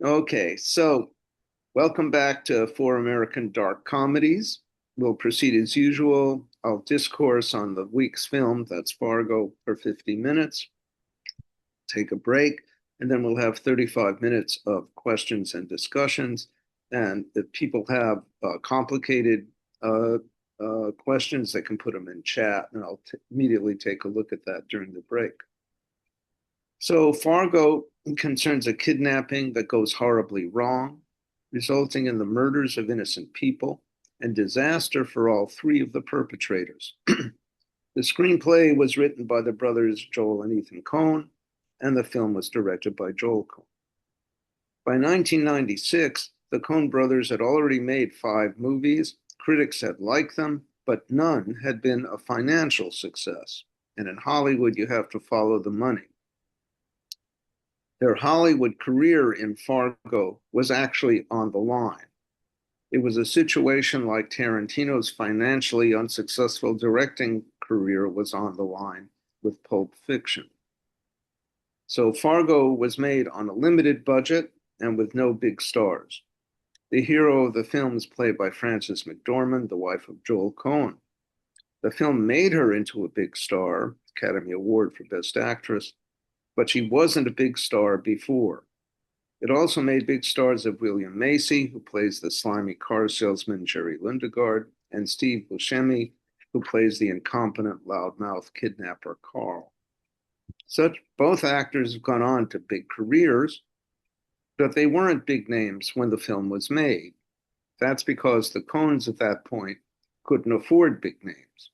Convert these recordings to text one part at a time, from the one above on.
Okay, so welcome back to For American Dark Comedies. We'll proceed as usual. I'll discourse on the week's film, that's Fargo, for 50 minutes, take a break, and then we'll have 35 minutes of questions and discussions. And if people have complicated uh, questions, they can put them in chat, and I'll immediately take a look at that during the break. So Fargo concerns a kidnapping that goes horribly wrong, resulting in the murders of innocent people and disaster for all three of the perpetrators. The screenplay was written by the brothers Joel and Ethan Coen, and the film was directed by Joel Coen. By 1996, the Coen brothers had already made 5 movies. Critics had liked them, but none had been a financial success. And in Hollywood, you have to follow the money. Their Hollywood career in Fargo was actually on the line. It was a situation like Tarantino's financially unsuccessful directing career was on the line with Pulp Fiction. So Fargo was made on a limited budget and with no big stars. The hero of the film is played by Frances McDormand, the wife of Joel Coen. The film made her into a big star, Academy Award for Best Actress, but she wasn't a big star before. It also made big stars of William Macy, who plays the slimy car salesman Jerry Lundegaard, and Steve Buscemi, who plays the incompetent loudmouth kidnapper Carl. Both actors have gone on to big careers, but they weren't big names when the film was made. That's because the Coens at that point couldn't afford big names.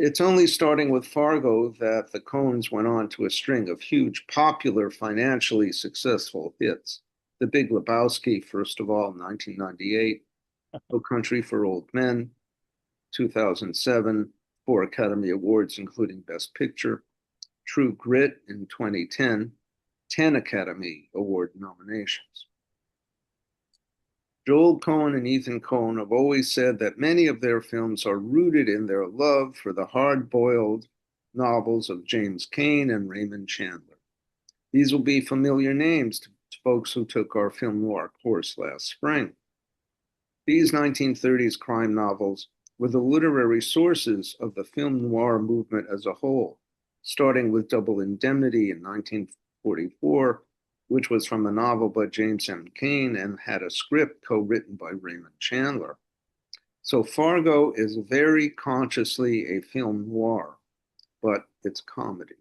It's only starting with Fargo that the Coens went on to a string of huge, popular, financially successful hits. The Big Lebowski, first of all, 1998, No Country for Old Men, 2007, 4 Academy Awards, including Best Picture, True Grit in 2010, 10 Academy Award nominations. Joel Coen and Ethan Coen have always said that many of their films are rooted in their love for the hard-boiled novels of James Cain and Raymond Chandler. These will be familiar names to folks who took our film noir course last spring. These 1930s crime novels were the literary sources of the film noir movement as a whole, starting with Double Indemnity in 1944, which was from a novel by James M. Cain and had a script co-written by Raymond Chandler. So Fargo is very consciously a film noir, but it's comedy.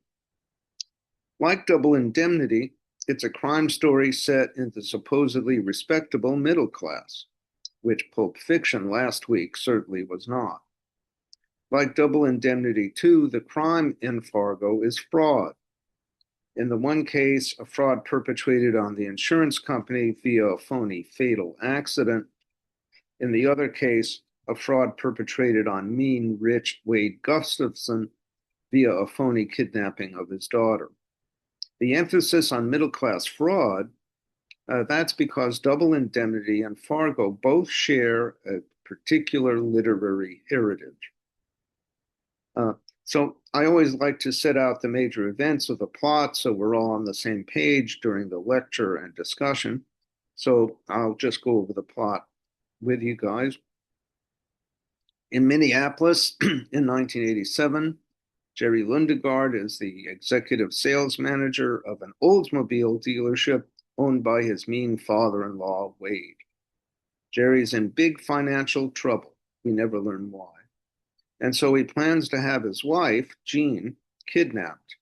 Like Double Indemnity, it's a crime story set in the supposedly respectable middle class, which Pulp Fiction last week certainly was not. Like Double Indemnity 2, the crime in Fargo is fraud. In the one case, a fraud perpetrated on the insurance company via a phony fatal accident. In the other case, a fraud perpetrated on mean, rich Wade Gustafson via a phony kidnapping of his daughter. The emphasis on middle-class fraud, that's because Double Indemnity and Fargo both share a particular literary heritage. So I always like to set out the major events of the plot so we're all on the same page during the lecture and discussion. So I'll just go over the plot with you guys. In Minneapolis in 1987, Jerry Lundegaard is the executive sales manager of an Oldsmobile dealership owned by his mean father-in-law, Wade. Jerry's in big financial trouble. We never learn why. And so he plans to have his wife, Jean, kidnapped.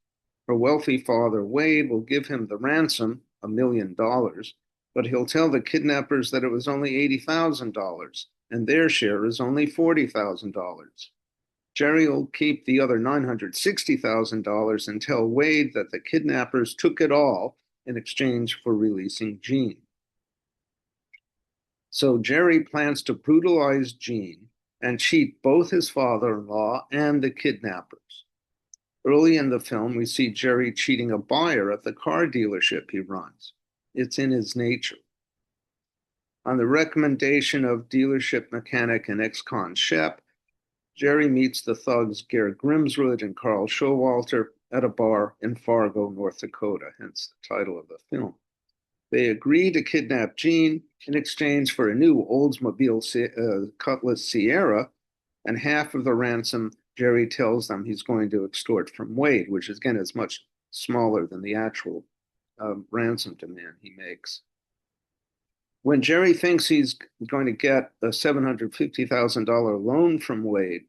Her wealthy father, Wade, will give him the ransom, $1 million, but he'll tell the kidnappers that it was only $80,000 and their share is only $40,000. Jerry will keep the other $960,000 and tell Wade that the kidnappers took it all in exchange for releasing Jean. So Jerry plans to brutalize Jean and cheat both his father-in-law and the kidnappers. Early in the film, we see Jerry cheating a buyer at the car dealership he runs. It's in his nature. On the recommendation of dealership mechanic and ex-con Shep, Jerry meets the thugs Gare Grimswood and Carl Showalter at a bar in Fargo, North Dakota, hence the title of the film. They agree to kidnap Jean in exchange for a new Oldsmobile Cutlass Sierra and half of the ransom Jerry tells them he's going to extort from Wade, which again is much smaller than the actual ransom demand he makes. When Jerry thinks he's going to get a $750,000 loan from Wade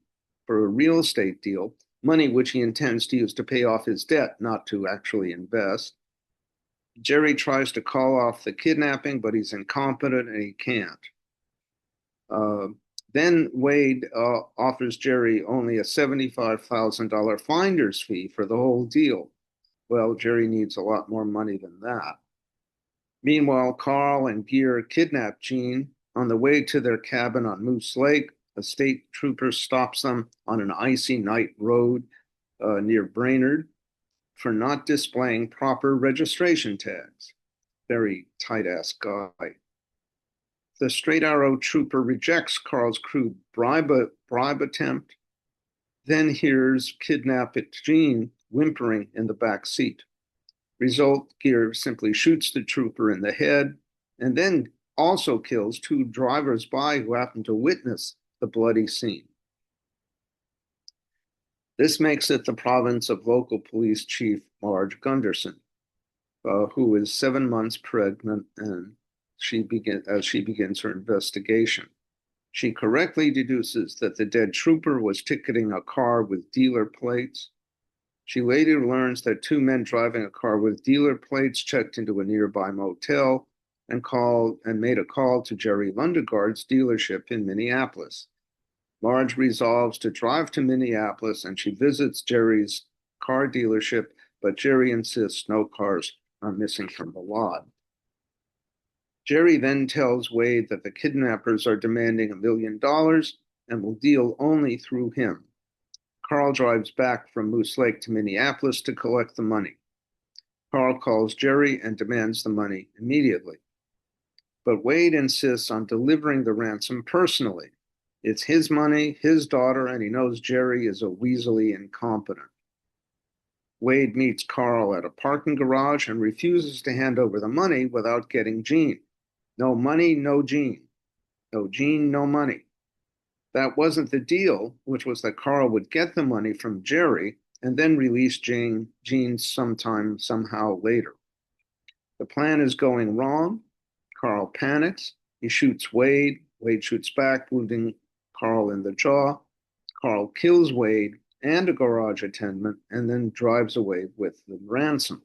for a real estate deal, money which he intends to use to pay off his debt, not to actually invest, Jerry tries to call off the kidnapping, but he's incompetent and he can't. Then Wade offers Jerry only a $75,000 finder's fee for the whole deal. Well, Jerry needs a lot more money than that. Meanwhile, Carl and Gere kidnap Jean. On the way to their cabin on Moose Lake, a state trooper stops them on an icy night road near Brainerd for not displaying proper registration tags. Very tight-ass guy. The straight arrow trooper rejects Carl's crude bribe attempt, then hears kidnapped Jean whimpering in the back seat. Result, Gere simply shoots the trooper in the head and then also kills two drivers-by who happen to witness the bloody scene. This makes it the province of local police chief Marge Gunderson, who is 7 months pregnant, and she begins her investigation. She correctly deduces that the dead trooper was ticketing a car with dealer plates. She later learns that two men driving a car with dealer plates checked into a nearby motel and made a call to Jerry Lundegaard's dealership in Minneapolis. Marge resolves to drive to Minneapolis and she visits Jerry's car dealership, but Jerry insists no cars are missing from the lot. Jerry then tells Wade that the kidnappers are demanding $1 million and will deal only through him. Carl drives back from Moose Lake to Minneapolis to collect the money. Carl calls Jerry and demands the money immediately. But Wade insists on delivering the ransom personally. It's his money, his daughter, and he knows Jerry is a weaselly incompetent. Wade meets Carl at a parking garage and refuses to hand over the money without getting Jean. No money, no Jean. No Jean, no money. That wasn't the deal, which was that Carl would get the money from Jerry and then release Jean somehow later. The plan is going wrong. Carl panics. He shoots Wade. Wade shoots back, wounding Carl in the jaw. Carl kills Wade and a garage attendant and then drives away with the ransom.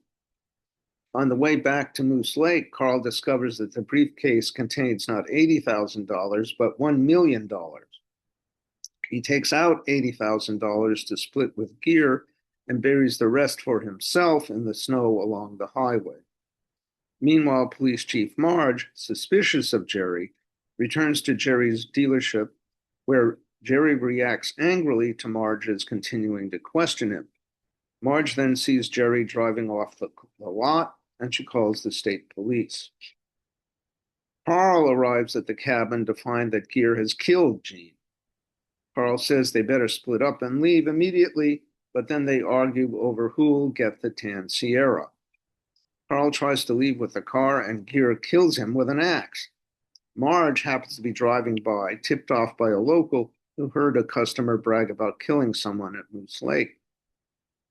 On the way back to Moose Lake, Carl discovers that the briefcase contains not $80,000, but $1 million. He takes out $80,000 to split with Gere and buries the rest for himself in the snow along the highway. Meanwhile, Police Chief Marge, suspicious of Jerry, returns to Jerry's dealership, where Jerry reacts angrily to Marge's continuing to question him. Marge then sees Jerry driving off the lot, and she calls the state police. Carl arrives at the cabin to find that Gere has killed Jean. Carl says they better split up and leave immediately, but then they argue over who'll get the tan Sierra. Carl tries to leave with the car, and Gere kills him with an axe. Marge happens to be driving by, tipped off by a local who heard a customer brag about killing someone at Moose Lake.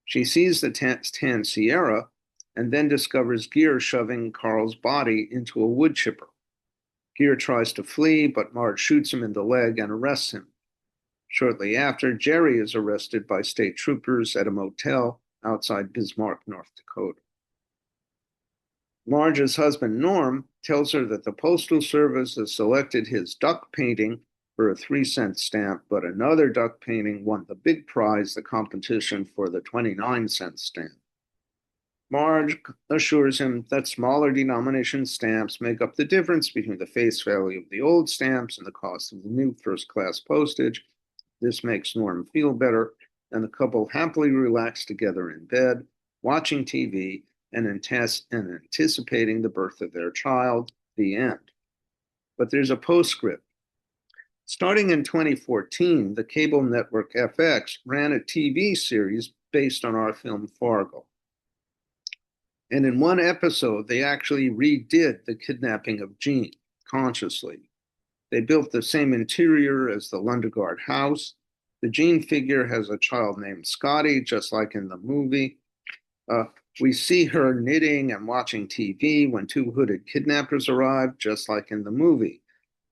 She sees the tan Sierra and then discovers Gere shoving Carl's body into a wood chipper. Gere tries to flee, but Marge shoots him in the leg and arrests him. Shortly after, Jerry is arrested by state troopers at a motel outside Bismarck, North Dakota. Marge's husband, Norm, tells her that the Postal Service has selected his duck painting for a 3-cent stamp, but another duck painting won the big prize, the competition for the 29-cent stamp. Marge assures him that smaller denomination stamps make up the difference between the face value of the old stamps and the cost of the new first-class postage. This makes Norm feel better, and the couple happily relax together in bed, watching TV and anticipating the birth of their child, the end. But there's a postscript. Starting in 2014, the cable network FX ran a TV series based on our film Fargo. And in one episode, they actually redid the kidnapping of Jean consciously. They built the same interior as the Lundegaard house. The Jean figure has a child named Scotty, just like in the movie. Uh, we see her knitting and watching TV when two hooded kidnappers arrive, just like in the movie.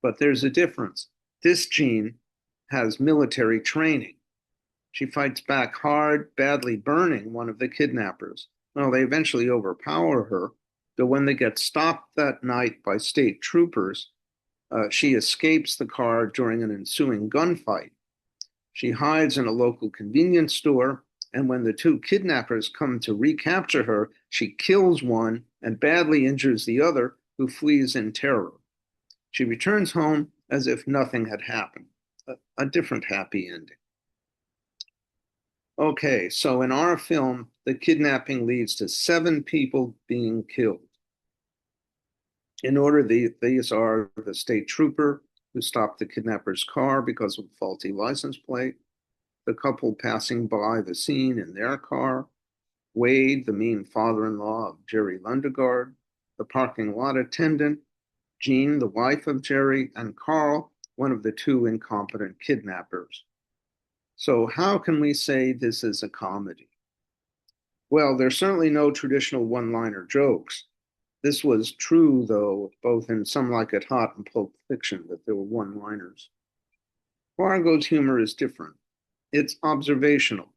But there's a difference. This Jean has military training. She fights back hard, badly burning one of the kidnappers. Well, they eventually overpower her, but when they get stopped that night by state troopers, she escapes the car during an ensuing gunfight. She hides in a local convenience store, and when the two kidnappers come to recapture her, she kills one and badly injures the other, who flees in terror. She returns home as if nothing had happened. A different happy ending. Okay, so in our film, the kidnapping leads to 7 people being killed. In order, these are the state trooper who stopped the kidnapper's car because of a faulty license plate, the couple passing by the scene in their car, Wade, the mean father-in-law of Jerry Lundegaard, the parking lot attendant, Jean, the wife of Jerry, and Carl, one of the 2 incompetent kidnappers. So how can we say this is a comedy? Well, there's certainly no traditional one-liner jokes. This was true, though, both in Some Like It Hot and Pulp Fiction, that there were one-liners. Fargo's humor is different. It's observational,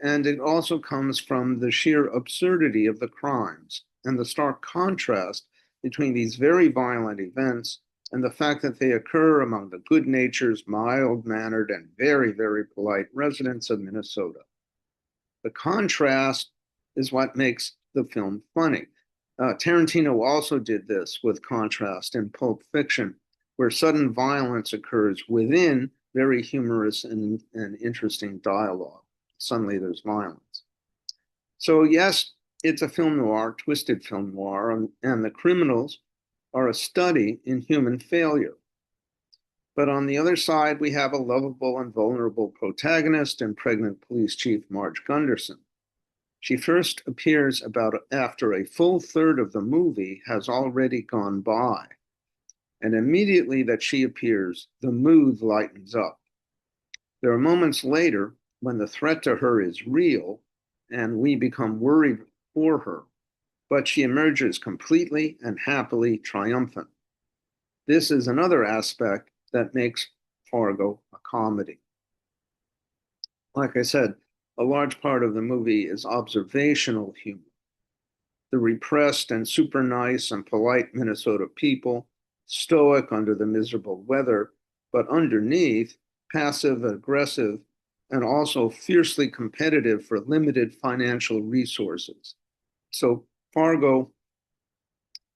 and it also comes from the sheer absurdity of the crimes and the stark contrast between these very violent events and the fact that they occur among the good-natured, mild-mannered, and very, very polite residents of Minnesota. The contrast is what makes the film funny. Tarantino also did this with contrast in Pulp Fiction, where sudden violence occurs within very humorous and interesting dialogue. Suddenly there's violence. So yes, it's a film noir, twisted film noir, and the criminals are a study in human failure. But on the other side, we have a lovable and vulnerable protagonist and pregnant police chief Marge Gunderson. She first appears about after a full third of the movie has already gone by. And immediately that she appears, the mood lightens up. There are moments later when the threat to her is real and we become worried for her, but she emerges completely and happily triumphant. This is another aspect that makes Fargo a comedy. Like I said, a large part of the movie is observational humor. The repressed and super nice and polite Minnesota people, stoic under the miserable weather, but underneath, passive, aggressive, and also fiercely competitive for limited financial resources. So Fargo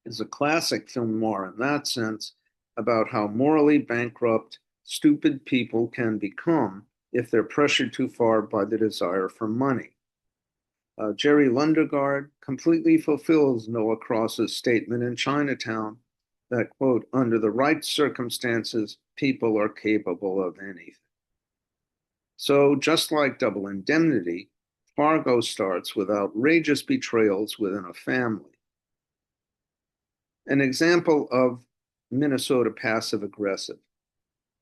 is a classic film noir in that sense, about how morally bankrupt, stupid people can become if they're pressured too far by the desire for money. Jerry Lundegaard completely fulfills Noah Cross's statement in Chinatown that, quote, under the right circumstances, people are capable of anything. So just like Double Indemnity, Fargo starts with outrageous betrayals within a family. An example of Minnesota passive aggressive.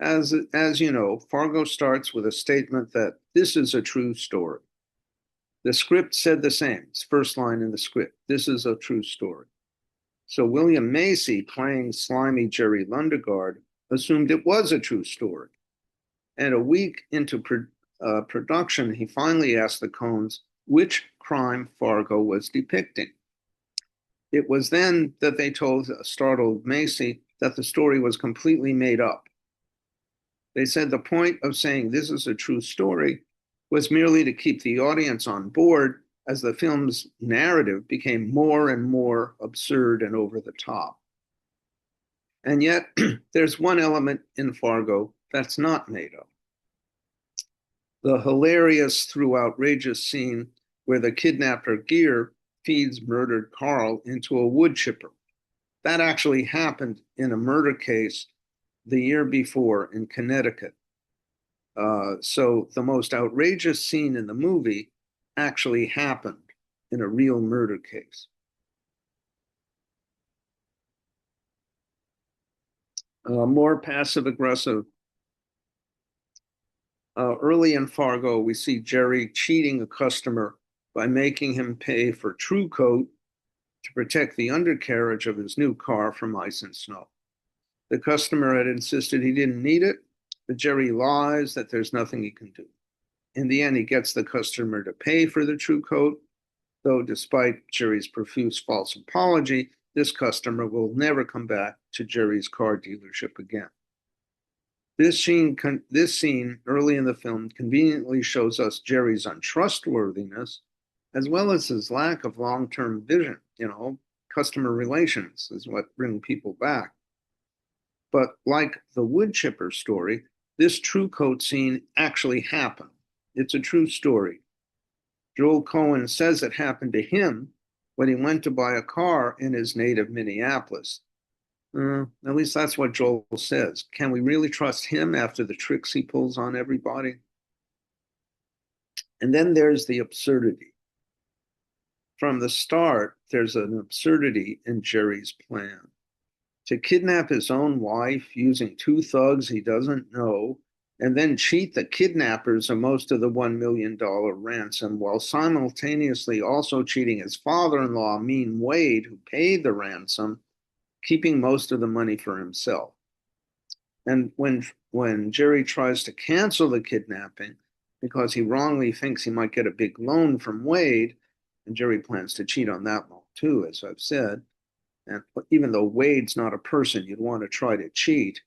As you know, Fargo starts with a statement that this is a true story. The script said the same. It's first line in the script. This is a true story. So William Macy, playing slimy Jerry Lundegaard, assumed it was a true story. And a week into production, he finally asked the Coens which crime Fargo was depicting. It was then that they told startled Macy that the story was completely made up. They said the point of saying this is a true story was merely to keep the audience on board as the film's narrative became more and more absurd and over the top. And yet, there's one element in Fargo that's not made up. The hilarious through outrageous scene where the kidnapper Gear feeds murdered Carl into a wood chipper. That actually happened in a murder case the year before in Connecticut. So the most outrageous scene in the movie actually happened in a real murder case. More passive aggressive. Early in Fargo, we see Jerry cheating a customer by making him pay for True Coat to protect the undercarriage of his new car from ice and snow. The customer had insisted he didn't need it, but Jerry lies that there's nothing he can do. In the end, he gets the customer to pay for the True Coat, though despite Jerry's profuse false apology, this customer will never come back to Jerry's car dealership again. This scene early in the film conveniently shows us Jerry's untrustworthiness, as well as his lack of long-term vision. Customer relations is what bring people back. But like the wood chipper story, this True Coat scene actually happened. It's a true story. Joel Cohen says it happened to him when he went to buy a car in his native Minneapolis. At least that's what Joel says. Can we really trust him after the tricks he pulls on everybody? And then there's the absurdity. From the start, there's an absurdity in Jerry's plan. To kidnap his own wife using two thugs he doesn't know, and then cheat the kidnappers of most of the $1 million ransom, while simultaneously also cheating his father-in-law, Mean Wade, who paid the ransom, keeping most of the money for himself. And when Jerry tries to cancel the kidnapping because he wrongly thinks he might get a big loan from Wade, and Jerry plans to cheat on that loan too, as I've said, and even though Wade's not a person you'd want to try to cheat,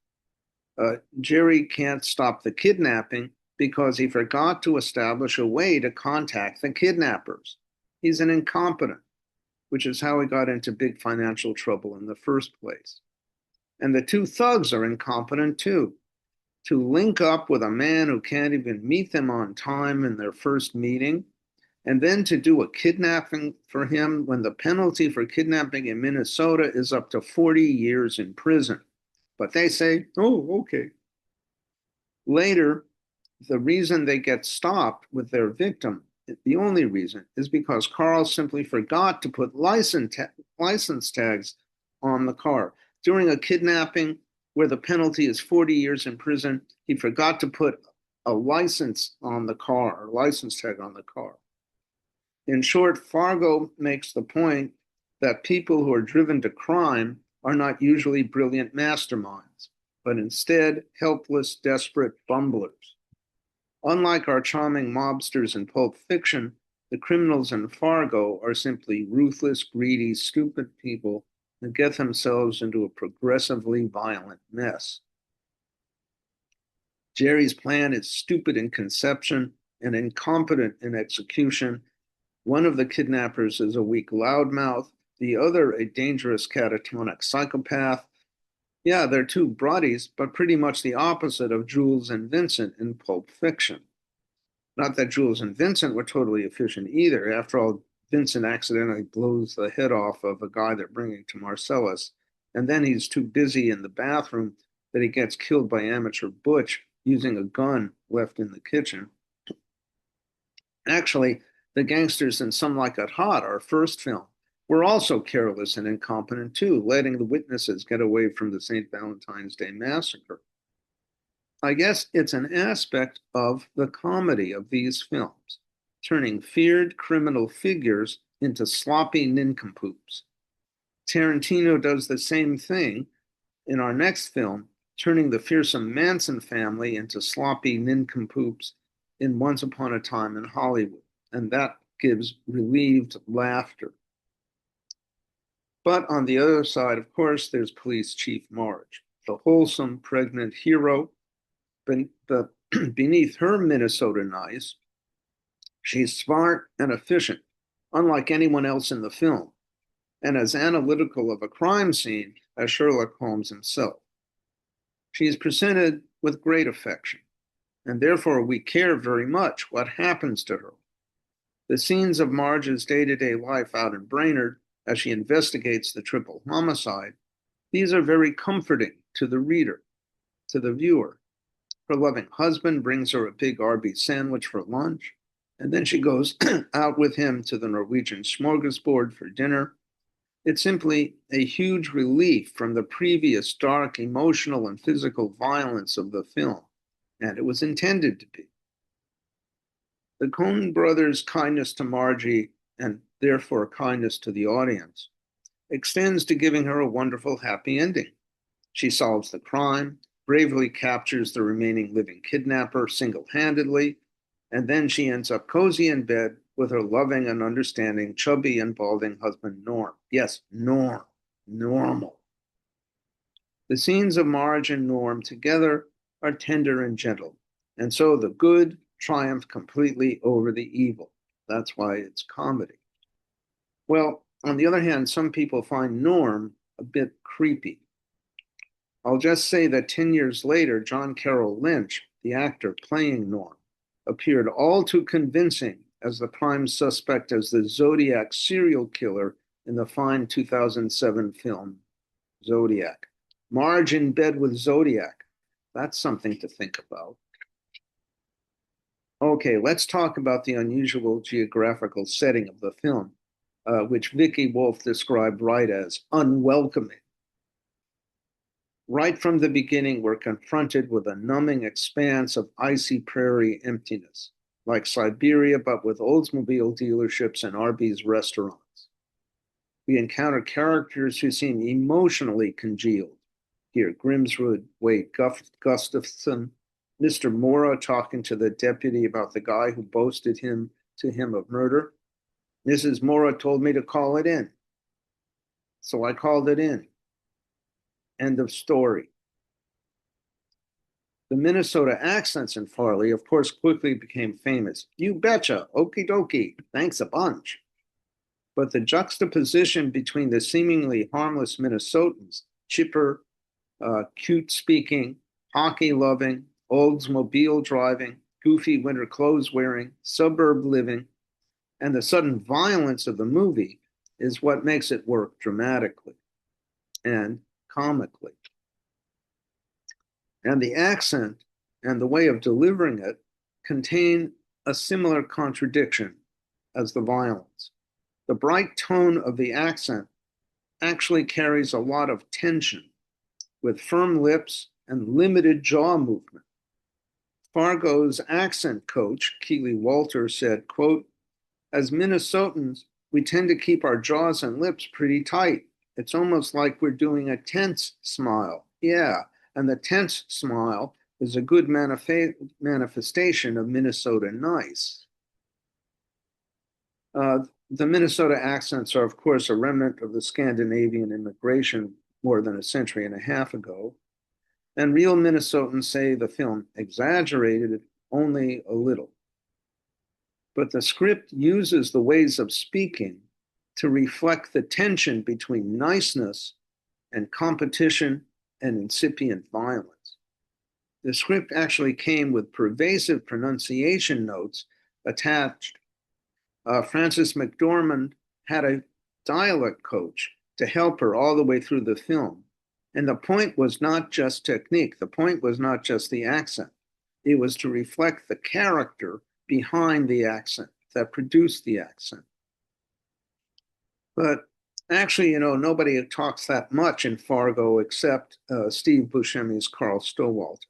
Jerry can't stop the kidnapping because he forgot to establish a way to contact the kidnappers. He's an incompetent, which is how he got into big financial trouble in the first place. And the two thugs are incompetent too. To link up with a man who can't even meet them on time in their first meeting, and then to do a kidnapping for him when the penalty for kidnapping in Minnesota is up to 40 years in prison. But they say, oh, okay. Later, the reason they get stopped with their victim, the only reason, is because Carl simply forgot to put license tags on the car. During a kidnapping where the penalty is 40 years in prison, he forgot to put a license on the car, a license tag on the car. In short, Fargo makes the point that people who are driven to crime are not usually brilliant masterminds, but instead helpless, desperate bumblers. Unlike our charming mobsters in Pulp Fiction, the criminals in Fargo are simply ruthless, greedy, stupid people that get themselves into a progressively violent mess. Jerry's plan is stupid in conception and incompetent in execution. One of the kidnappers is a weak loudmouth, the other a dangerous catatonic psychopath. Yeah, they're two brodies, but pretty much the opposite of Jules and Vincent in Pulp Fiction. Not that Jules and Vincent were totally efficient either. After all, Vincent accidentally blows the head off of a guy they're bringing to Marcellus, and then he's too busy in the bathroom that he gets killed by amateur Butch using a gun left in the kitchen. Actually, the gangsters in Some Like It Hot, our first film, were also careless and incompetent too, letting the witnesses get away from the St. Valentine's Day massacre. I guess it's an aspect of the comedy of these films, turning feared criminal figures into sloppy nincompoops. Tarantino does the same thing in our next film, turning the fearsome Manson family into sloppy nincompoops in Once Upon a Time in Hollywood, and that gives relieved laughter. But on the other side, of course, there's Police Chief Marge, the wholesome, pregnant hero. Beneath her Minnesota nice, she's smart and efficient, unlike anyone else in the film, and as analytical of a crime scene as Sherlock Holmes himself. She is presented with great affection, and therefore we care very much what happens to her. The scenes of Marge's day-to-day life out in Brainerd as she investigates the triple homicide, these are very comforting to the reader, to the viewer. Her loving husband brings her a big Arby's sandwich for lunch. And then she goes out with him to the Norwegian smorgasbord for dinner. It's simply a huge relief from the previous dark emotional and physical violence of the film, and it was intended to be. The Coen brothers' kindness to Margie, and therefore kindness to the audience, extends to giving her a wonderful happy ending. She solves the crime, bravely captures the remaining living kidnapper single-handedly, and then she ends up cozy in bed with her loving and understanding, chubby and balding husband, Norm. Yes, Norm, normal. The scenes of Marge and Norm together are tender and gentle, and so the good triumph completely over the evil. That's why it's comedy. Well, on the other hand, some people find Norm a bit creepy. I'll just say that 10 years later, John Carroll Lynch, the actor playing Norm, appeared all too convincing as the prime suspect as the Zodiac serial killer in the fine 2007 film Zodiac. Marge in bed with Zodiac. That's something to think about. Okay, let's talk about the unusual geographical setting of the film, which Vicki Wolf described right as unwelcoming. Right from the beginning, we're confronted with a numbing expanse of icy prairie emptiness, like Siberia, but with Oldsmobile dealerships and Arby's restaurants. We encounter characters who seem emotionally congealed. Here, Grimswood, Wade Gustafson, Mr. Mora talking to the deputy about the guy who boasted to him of murder. Mrs. Mora told me to call it in, so I called it in. End of story. The Minnesota accents in Farley, of course, quickly became famous. You betcha, okie dokie, thanks a bunch. But the juxtaposition between the seemingly harmless Minnesotans, chipper, cute speaking, hockey loving, Oldsmobile driving, goofy winter clothes wearing, suburb living, and the sudden violence of the movie is what makes it work dramatically and comically. And the accent and the way of delivering it contain a similar contradiction as the violence. The bright tone of the accent actually carries a lot of tension with firm lips and limited jaw movement. Fargo's accent coach, Keely Walter, said, quote, as Minnesotans, we tend to keep our jaws and lips pretty tight. It's almost like we're doing a tense smile. Yeah, and the tense smile is a good manifestation of Minnesota nice. The Minnesota accents are, of course, a remnant of the Scandinavian immigration more than a century and a half ago. And real Minnesotans say the film exaggerated it only a little. But the script uses the ways of speaking to reflect the tension between niceness and competition and incipient violence. The script actually came with pervasive pronunciation notes attached. Frances McDormand had a dialect coach to help her all the way through the film. And the point was not just technique. The point was not just the accent. It was to reflect the character behind the accent that produced the accent. But actually, nobody talks that much in Fargo except Steve Buscemi's Carl Stowalter.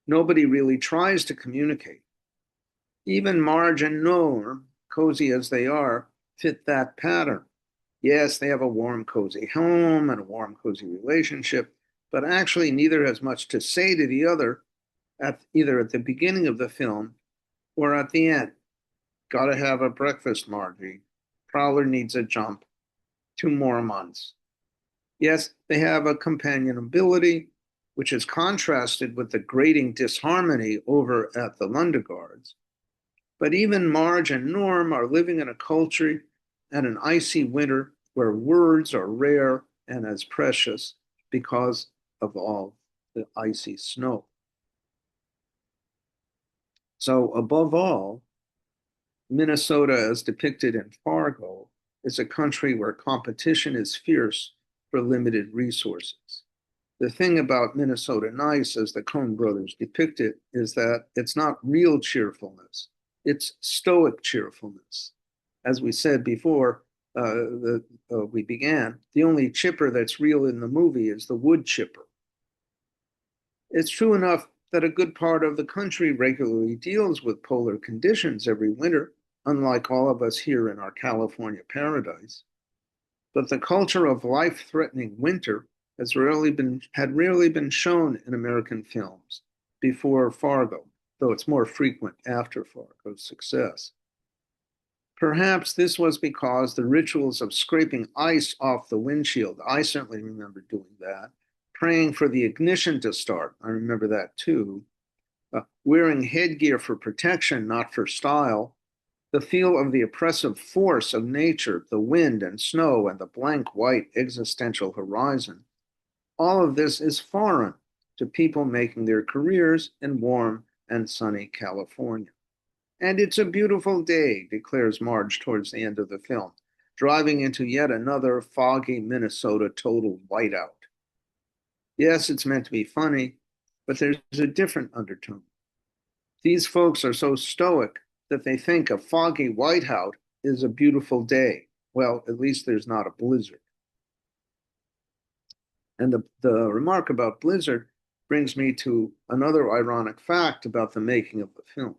Nobody really tries to communicate. Even Marge and Norm, cozy as they are, fit that pattern. Yes, they have a warm, cozy home and a warm, cozy relationship, but actually neither has much to say to the other either at the beginning of the film or at the end. Gotta have a breakfast, Margie. Prowler needs a jump. 2 more months. Yes, they have a companionability, which is contrasted with the grating disharmony over at the Lundegards. But even Marge and Norm are living in a culture and an icy winter where words are rare and as precious because of all the icy snow. So above all, Minnesota, as depicted in Fargo, is a country where competition is fierce for limited resources. The thing about Minnesota Nice, as the Coen brothers depict it, is that it's not real cheerfulness. It's stoic cheerfulness. As we said before, we began, the only chipper that's real in the movie is the wood chipper. It's true enough that a good part of the country regularly deals with polar conditions every winter, unlike all of us here in our California paradise. But the culture of life-threatening winter had rarely been shown in American films before Fargo, though it's more frequent after Fargo's success. Perhaps this was because the rituals of scraping ice off the windshield, I certainly remember doing that, praying for the ignition to start, I remember that too, wearing headgear for protection, not for style, the feel of the oppressive force of nature, the wind and snow and the blank white existential horizon. All of this is foreign to people making their careers in warm and sunny California. And it's a beautiful day, declares Marge towards the end of the film, driving into yet another foggy Minnesota total whiteout. Yes, it's meant to be funny, but there's a different undertone. These folks are so stoic that they think a foggy whiteout is a beautiful day. Well, at least there's not a blizzard. And the remark about blizzard brings me to another ironic fact about the making of the film.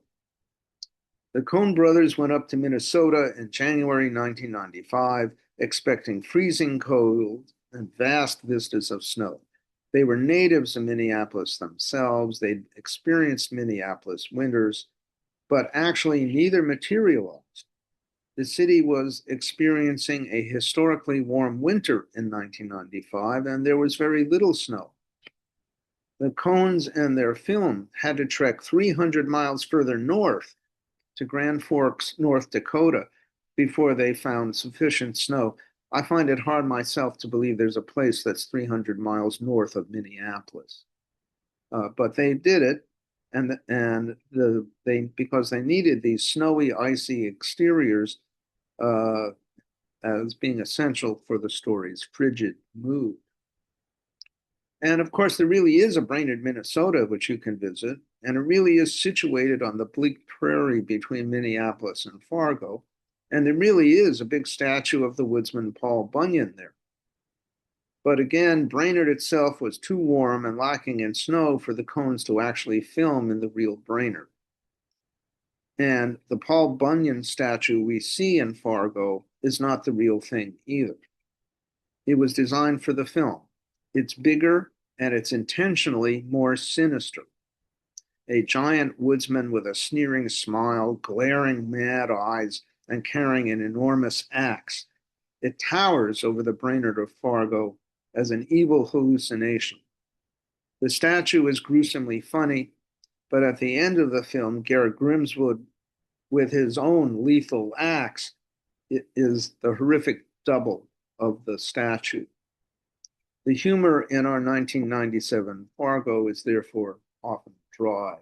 The Coen brothers went up to Minnesota in January 1995, expecting freezing cold and vast vistas of snow. They were natives of Minneapolis themselves. They'd experienced Minneapolis winters, but actually neither materialized. The city was experiencing a historically warm winter in 1995, and there was very little snow. The Coens and their film had to trek 300 miles further north to Grand Forks, North Dakota, before they found sufficient snow. I find it hard myself to believe there's a place that's 300 miles north of Minneapolis. But they did it, because they needed these snowy, icy exteriors as being essential for the story's frigid mood. And of course, there really is a Brainerd, Minnesota, which you can visit, and it really is situated on the bleak prairie between Minneapolis and Fargo. And there really is a big statue of the woodsman Paul Bunyan there. But again, Brainerd itself was too warm and lacking in snow for the Coens to actually film in the real Brainerd. And the Paul Bunyan statue we see in Fargo is not the real thing either. It was designed for the film. It's bigger and it's intentionally more sinister. A giant woodsman with a sneering smile, glaring mad eyes, and carrying an enormous axe. It towers over the Brainerd of Fargo as an evil hallucination. The statue is gruesomely funny, but at the end of the film, Garrett Grimswood, with his own lethal axe, is the horrific double of the statue. The humor in our 1997 Fargo is therefore often dry.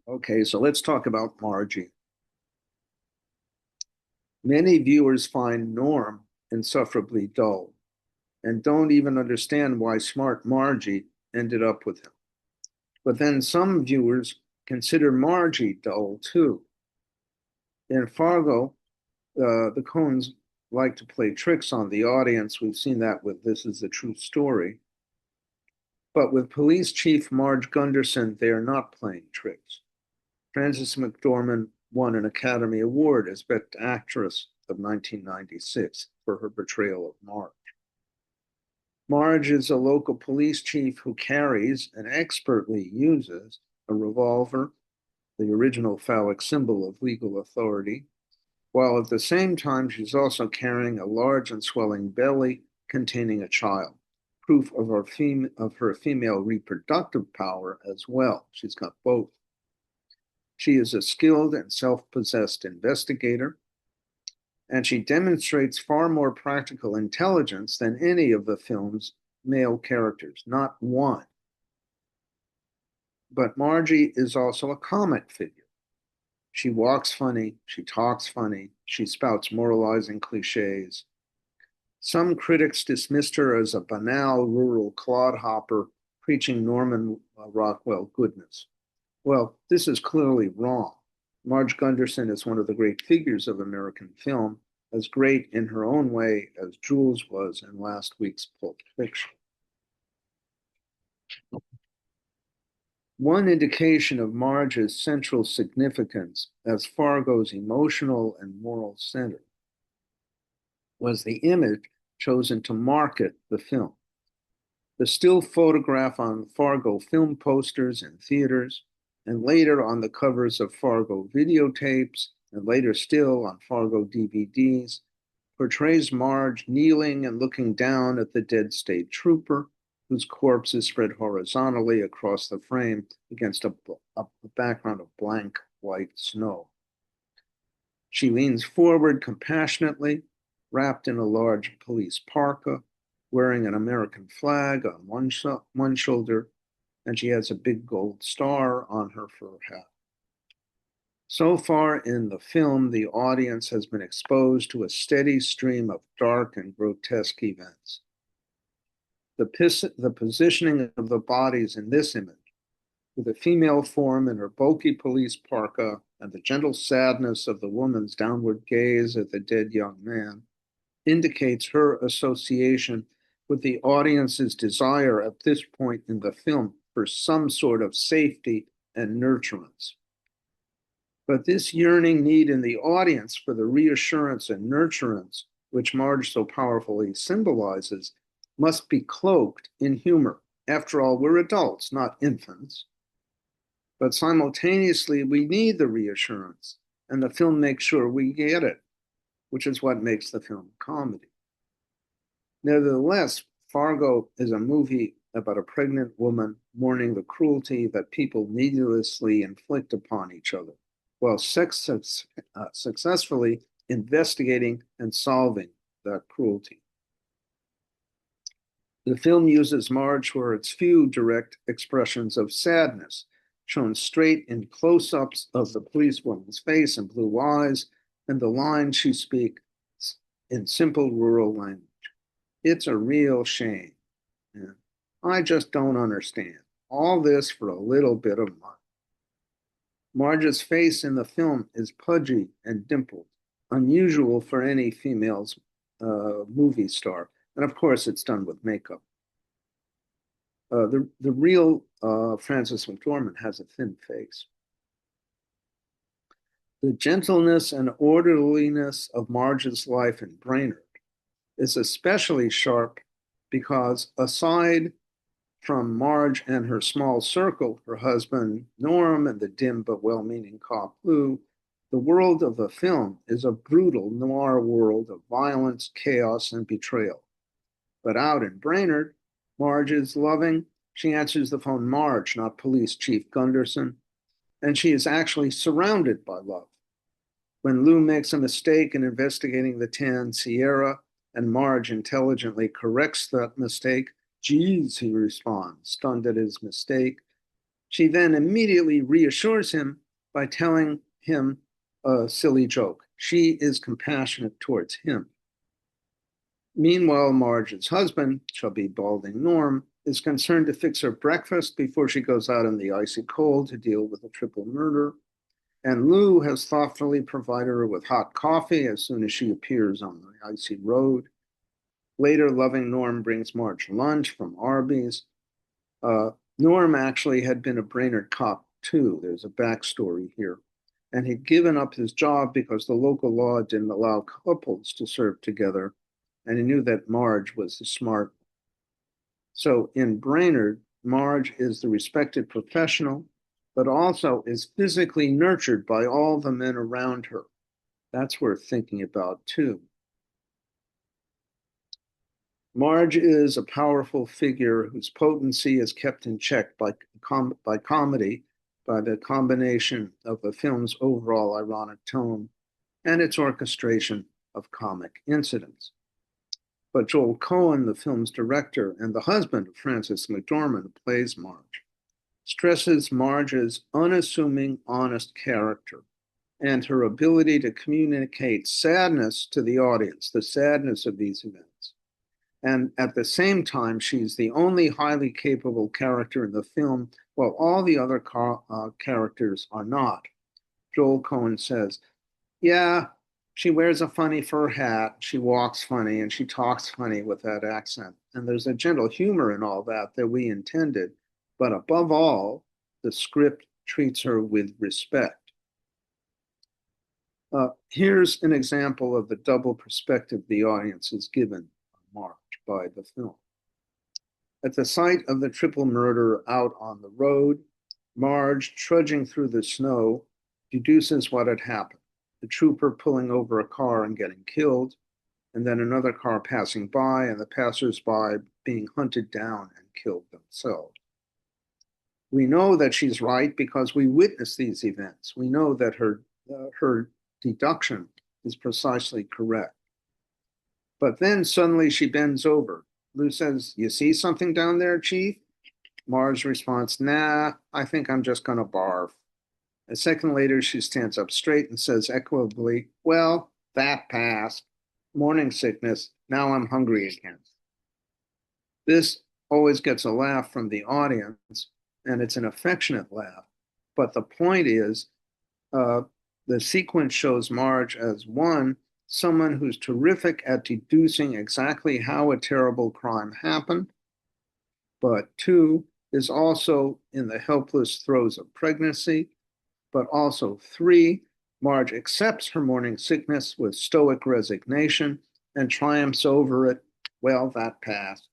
Okay, so let's talk about Margie. Many viewers find Norm insufferably dull and don't even understand why smart Margie ended up with him. But then some viewers consider Margie dull too. In Fargo, the Coens like to play tricks on the audience. We've seen that with This Is a True Story. But with Police Chief Marge Gunderson, they are not playing tricks. Frances McDormand won an Academy Award as Best Actress of 1996 for her portrayal of Marge. Marge is a local police chief who carries and expertly uses a revolver, the original phallic symbol of legal authority, while at the same time she's also carrying a large and swelling belly containing a child, proof of her female reproductive power as well. She's got both. She is a skilled and self-possessed investigator, and she demonstrates far more practical intelligence than any of the film's male characters, not one. But Margie is also a comic figure. She walks funny, she talks funny, she spouts moralizing cliches. Some critics dismissed her as a banal rural clodhopper preaching Norman Rockwell goodness. Well, this is clearly wrong. Marge Gunderson is one of the great figures of American film, as great in her own way as Jules was in last week's Pulp Fiction. One indication of Marge's central significance as Fargo's emotional and moral center was the image chosen to market the film. The still photograph on Fargo film posters in theaters, and later on the covers of Fargo videotapes, and later still on Fargo DVDs, portrays Marge kneeling and looking down at the dead state trooper, whose corpse is spread horizontally across the frame against a background of blank white snow. She leans forward compassionately, wrapped in a large police parka, wearing an American flag on one shoulder, and she has a big gold star on her fur hat. So far in the film, the audience has been exposed to a steady stream of dark and grotesque events. The positioning of the bodies in this image, with a female form in her bulky police parka and the gentle sadness of the woman's downward gaze at the dead young man, indicates her association with the audience's desire at this point in the film for some sort of safety and nurturance. But this yearning need in the audience for the reassurance and nurturance, which Marge so powerfully symbolizes, must be cloaked in humor. After all, we're adults, not infants. But simultaneously, we need the reassurance, and the film makes sure we get it, which is what makes the film a comedy. Nevertheless, Fargo is a movie about a pregnant woman mourning the cruelty that people needlessly inflict upon each other, while successfully investigating and solving that cruelty. The film uses Marge for its few direct expressions of sadness, shown straight in close-ups of the policewoman's face and blue eyes, and the lines she speaks in simple rural language. It's a real shame. And I just don't understand. All this for a little bit of money. Marge's face in the film is pudgy and dimpled, unusual for any female's movie star. And of course, it's done with makeup. The real Frances McDormand has a thin face. The gentleness and orderliness of Marge's life in Brainerd is especially sharp because aside from Marge and her small circle, her husband Norm and the dim but well-meaning cop Lou, the world of the film is a brutal noir world of violence, chaos, and betrayal. But out in Brainerd, Marge is loving. She answers the phone, Marge, not Police Chief Gunderson, and she is actually surrounded by love. When Lou makes a mistake in investigating the tan Sierra, and Marge intelligently corrects that mistake, geez, he responds, stunned at his mistake. She then immediately reassures him by telling him a silly joke. She is compassionate towards him. Meanwhile, Marge's husband, chubby, balding Norm, is concerned to fix her breakfast before she goes out in the icy cold to deal with a triple murder. And Lou has thoughtfully provided her with hot coffee as soon as she appears on the icy road. Later, loving Norm brings Marge lunch from Arby's. Norm actually had been a Brainerd cop too. There's a backstory here. And he'd given up his job because the local law didn't allow couples to serve together. And he knew that Marge was the smart. So in Brainerd, Marge is the respected professional, but also is physically nurtured by all the men around her. That's worth thinking about too. Marge is a powerful figure whose potency is kept in check by comedy, by the combination of the film's overall ironic tone and its orchestration of comic incidents. But Joel Cohen, the film's director and the husband of Frances McDormand, who plays Marge, stresses Marge's unassuming, honest character and her ability to communicate sadness to the audience, the sadness of these events. And at the same time, she's the only highly capable character in the film while all the other characters are not. Joel Cohen says, yeah, she wears a funny fur hat, she walks funny, and she talks funny with that accent. And there's a gentle humor in all that we intended. But above all, the script treats her with respect. Here's an example of the double perspective the audience is given on Marge by the film. At the site of the triple murder out on the road, Marge, trudging through the snow, deduces what had happened. The trooper pulling over a car and getting killed, and then another car passing by, and the passersby being hunted down and killed themselves. We know that she's right because we witnessed these events. We know that her deduction is precisely correct. But then suddenly she bends over. Lou says, you see something down there, Chief? Marge responds, nah, I think I'm just going to barf. A second later, she stands up straight and says equably, well, that passed. Morning sickness, now I'm hungry again. This always gets a laugh from the audience, and it's an affectionate laugh. But the point is, the sequence shows Marge as one, someone who's terrific at deducing exactly how a terrible crime happened, but two, is also in the helpless throes of pregnancy, but also three, Marge accepts her morning sickness with stoic resignation and triumphs over it. Well, that passed.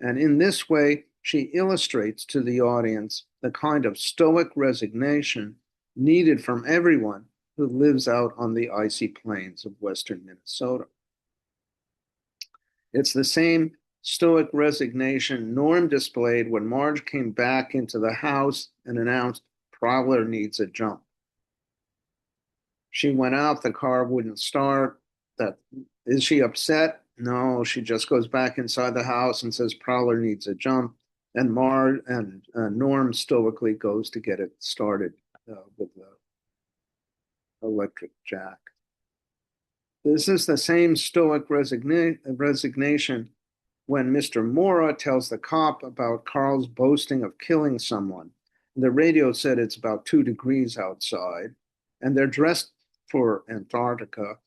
And in this way, she illustrates to the audience the kind of stoic resignation needed from everyone who lives out on the icy plains of western Minnesota. It's the same stoic resignation Norm displayed when Marge came back into the house and announced, Prowler needs a jump. She went out, the car wouldn't start. Is she upset? No, she just goes back inside the house and says Prowler needs a jump. And Norm stoically goes to get it started with the electric jack. This is the same stoic resignation when Mr. Mora tells the cop about Carl's boasting of killing someone. The radio said it's about 2 degrees outside, and they're dressed for Antarctica.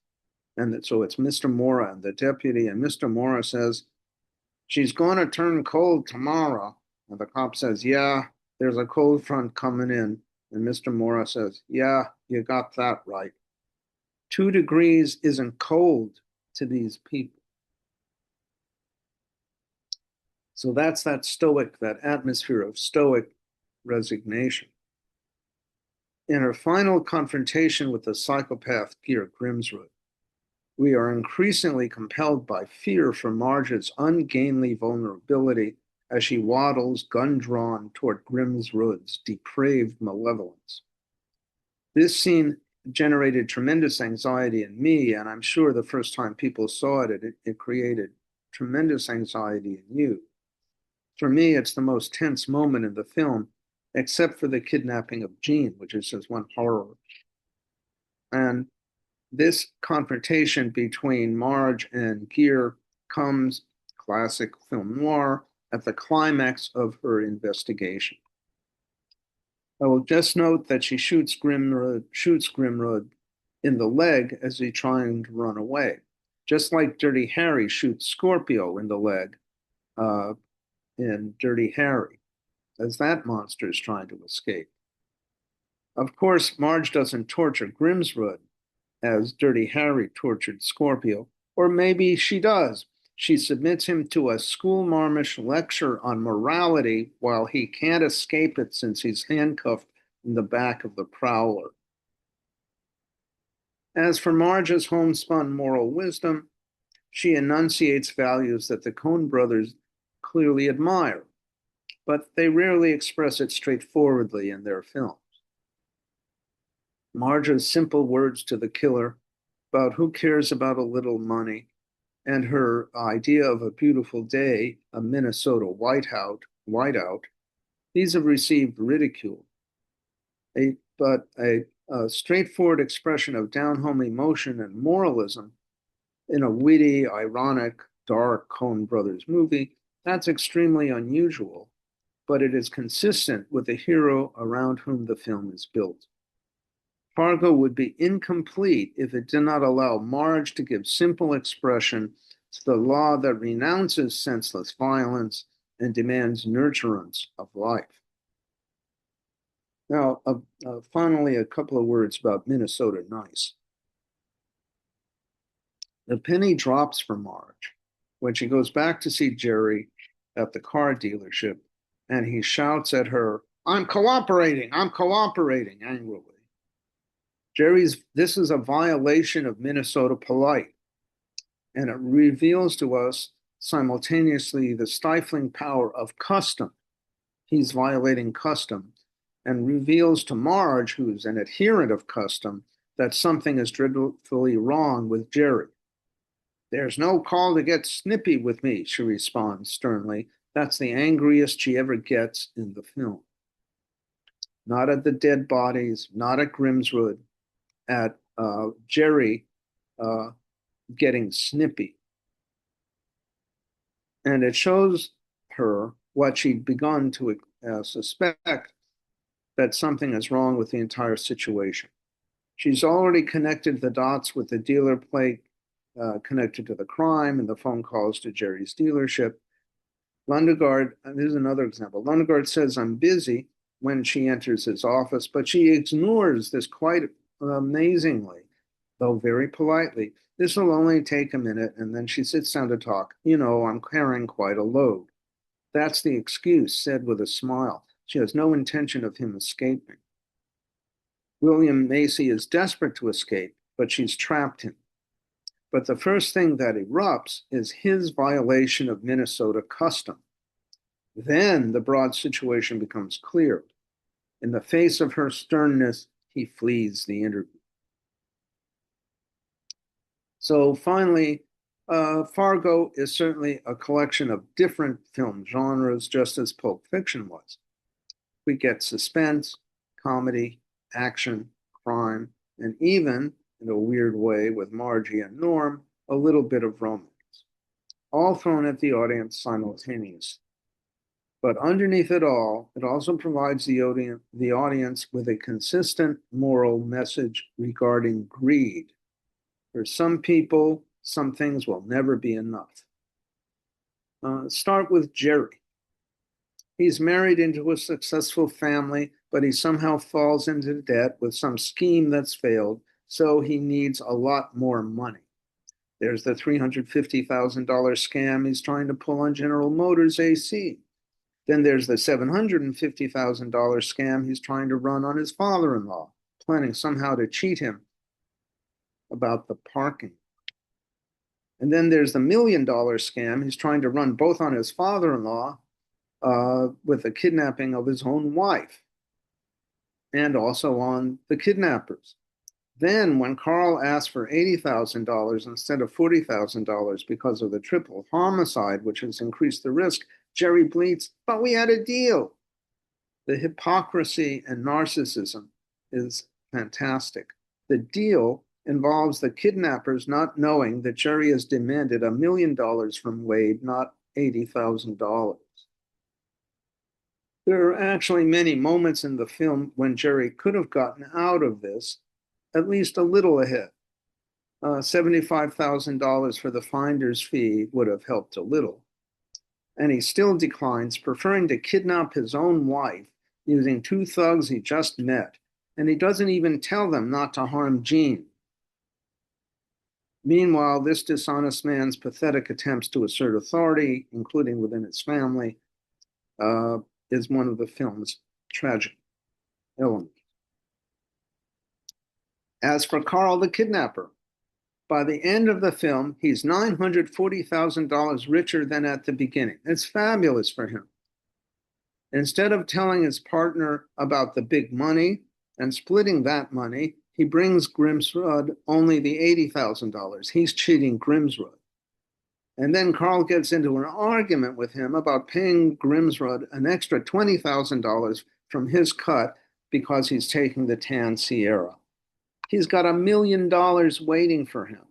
And so it's Mr. Mora and the deputy, and Mr. Mora says, she's going to turn cold tomorrow. And the cop says, yeah, there's a cold front coming in. And Mr. Mora says, yeah, you got that right. 2 degrees isn't cold to these people. So that's that atmosphere of stoic resignation. In her final confrontation with the psychopath Gear Grimsrud, we are increasingly compelled by fear for Marge's ungainly vulnerability as she waddles, gun drawn, toward Grimsrud's depraved malevolence. This scene generated tremendous anxiety in me, and I'm sure the first time people saw it, it created tremendous anxiety in you. For me, it's the most tense moment in the film, except for the kidnapping of Jean, which is just one horror. And this confrontation between Marge and Gear comes, classic film noir, at the climax of her investigation. I will just note that she shoots Grimrod in the leg as he's trying to run away, just like Dirty Harry shoots Scorpio in the leg in Dirty Harry, as that monster is trying to escape. Of course, Marge doesn't torture Grimsrud as Dirty Harry tortured Scorpio, or maybe she does. She submits him to a schoolmarmish lecture on morality while he can't escape it since he's handcuffed in the back of the Prowler. As for Marge's homespun moral wisdom, she enunciates values that the Coen brothers clearly admire, but they rarely express it straightforwardly in their films. Marge's simple words to the killer about who cares about a little money, and her idea of a beautiful day, a Minnesota whiteout, these have received ridicule. But a straightforward expression of down-home emotion and moralism in a witty, ironic, dark Coen Brothers movie, that's extremely unusual. but it is consistent with the hero around whom the film is built. Fargo would be incomplete if it did not allow Marge to give simple expression to the law that renounces senseless violence and demands nurturance of life. Now, finally, a couple of words about Minnesota Nice. The penny drops for Marge when she goes back to see Jerry at the car dealership, and he shouts at her, I'm cooperating, angrily. This is a violation of Minnesota polite, and it reveals to us simultaneously the stifling power of custom. He's violating custom, and reveals to Marge, who's an adherent of custom, that something is dreadfully wrong with Jerry. There's no call to get snippy with me, she responds sternly. That's the angriest she ever gets in the film. Not at the dead bodies, not at Grimswood, at Jerry getting snippy. And it shows her what she'd begun to suspect, that something is wrong with the entire situation. She's already connected the dots with the dealer plate connected to the crime and the phone calls to Jerry's dealership. Lundegaard, and this is another example. Lundegaard says, I'm busy when she enters his office, but she ignores this quite amazingly, though very politely. This will only take a minute, and then she sits down to talk. You know, I'm carrying quite a load. That's the excuse, said with a smile. She has no intention of him escaping. William Macy is desperate to escape, but she's trapped him. But the first thing that erupts is his violation of Minnesota custom. Then the broad situation becomes clear. In the face of her sternness, he flees the interview. So finally, Fargo is certainly a collection of different film genres, just as Pulp Fiction was. We get suspense, comedy, action, crime, and even, in a weird way, with Margie and Norm, a little bit of romance, all thrown at the audience simultaneously. But underneath it all, it also provides the audience with a consistent moral message regarding greed. For some people, some things will never be enough. Start with Jerry. He's married into a successful family, but he somehow falls into debt with some scheme that's failed, so he needs a lot more money. There's the $350,000 scam he's trying to pull on General Motors AC. Then there's the $750,000 scam he's trying to run on his father-in-law, planning somehow to cheat him about the parking. And then there's the $1 million scam he's trying to run both on his father-in-law with the kidnapping of his own wife, and also on the kidnappers. Then when Carl asks for $80,000 instead of $40,000 because of the triple homicide, which has increased the risk, Jerry bleats, but we had a deal. The hypocrisy and narcissism is fantastic. The deal involves the kidnappers not knowing that Jerry has demanded $1 million from Wade, not $80,000. There are actually many moments in the film when Jerry could have gotten out of this at least a little ahead. $75,000 for the finder's fee would have helped a little. And he still declines, preferring to kidnap his own wife using two thugs he just met. And he doesn't even tell them not to harm Jean. Meanwhile, this dishonest man's pathetic attempts to assert authority, including within his family, is one of the film's tragic elements. As for Carl the kidnapper, by the end of the film, he's $940,000 richer than at the beginning. It's fabulous for him. Instead of telling his partner about the big money and splitting that money, he brings Grimsrud only the $80,000. He's cheating Grimsrud. And then Carl gets into an argument with him about paying Grimsrud an extra $20,000 from his cut because he's taking the Tan Sierra. He's got $1 million waiting for him.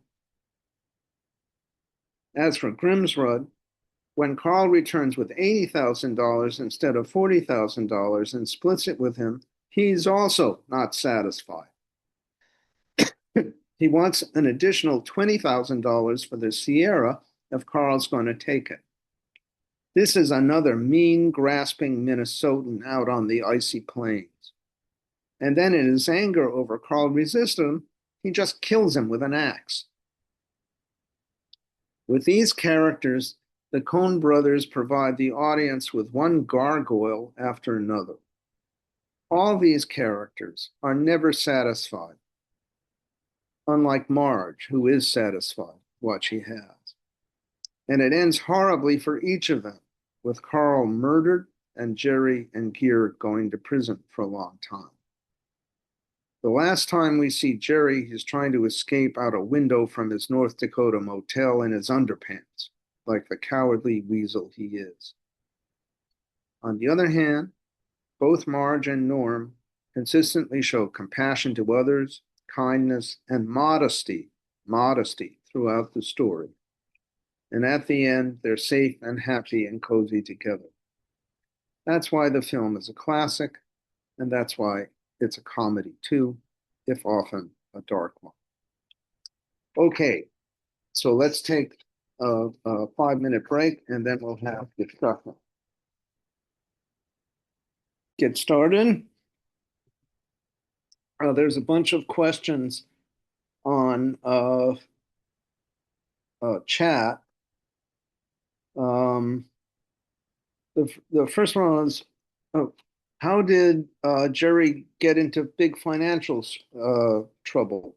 As for Grimsrud, When Carl returns with $80,000 instead of $40,000 and splits it with him, he's also not satisfied. He wants an additional $20,000 for the Sierra if Carl's going to take it. This is another mean, grasping Minnesotan out on the icy plains. And then in his anger over Carl resisting him, he just kills him with an axe. With these characters, the Coen brothers provide the audience with one gargoyle after another. All these characters are never satisfied, unlike Marge, who is satisfied with what she has. And it ends horribly for each of them, with Carl murdered and Jerry and Gere going to prison for a long time. The last time we see Jerry, he's trying to escape out a window from his North Dakota motel in his underpants, like the cowardly weasel he is. On the other hand, both Marge and Norm consistently show compassion to others, kindness, and modesty throughout the story. And at the end, they're safe and happy and cozy together. That's why the film is a classic, and that's why it's a comedy too, if often a dark one. Okay, so let's take a 5-minute break, and then we'll have discussion. Get started. There's a bunch of questions on chat. The first one was, how did Jerry get into big financial trouble?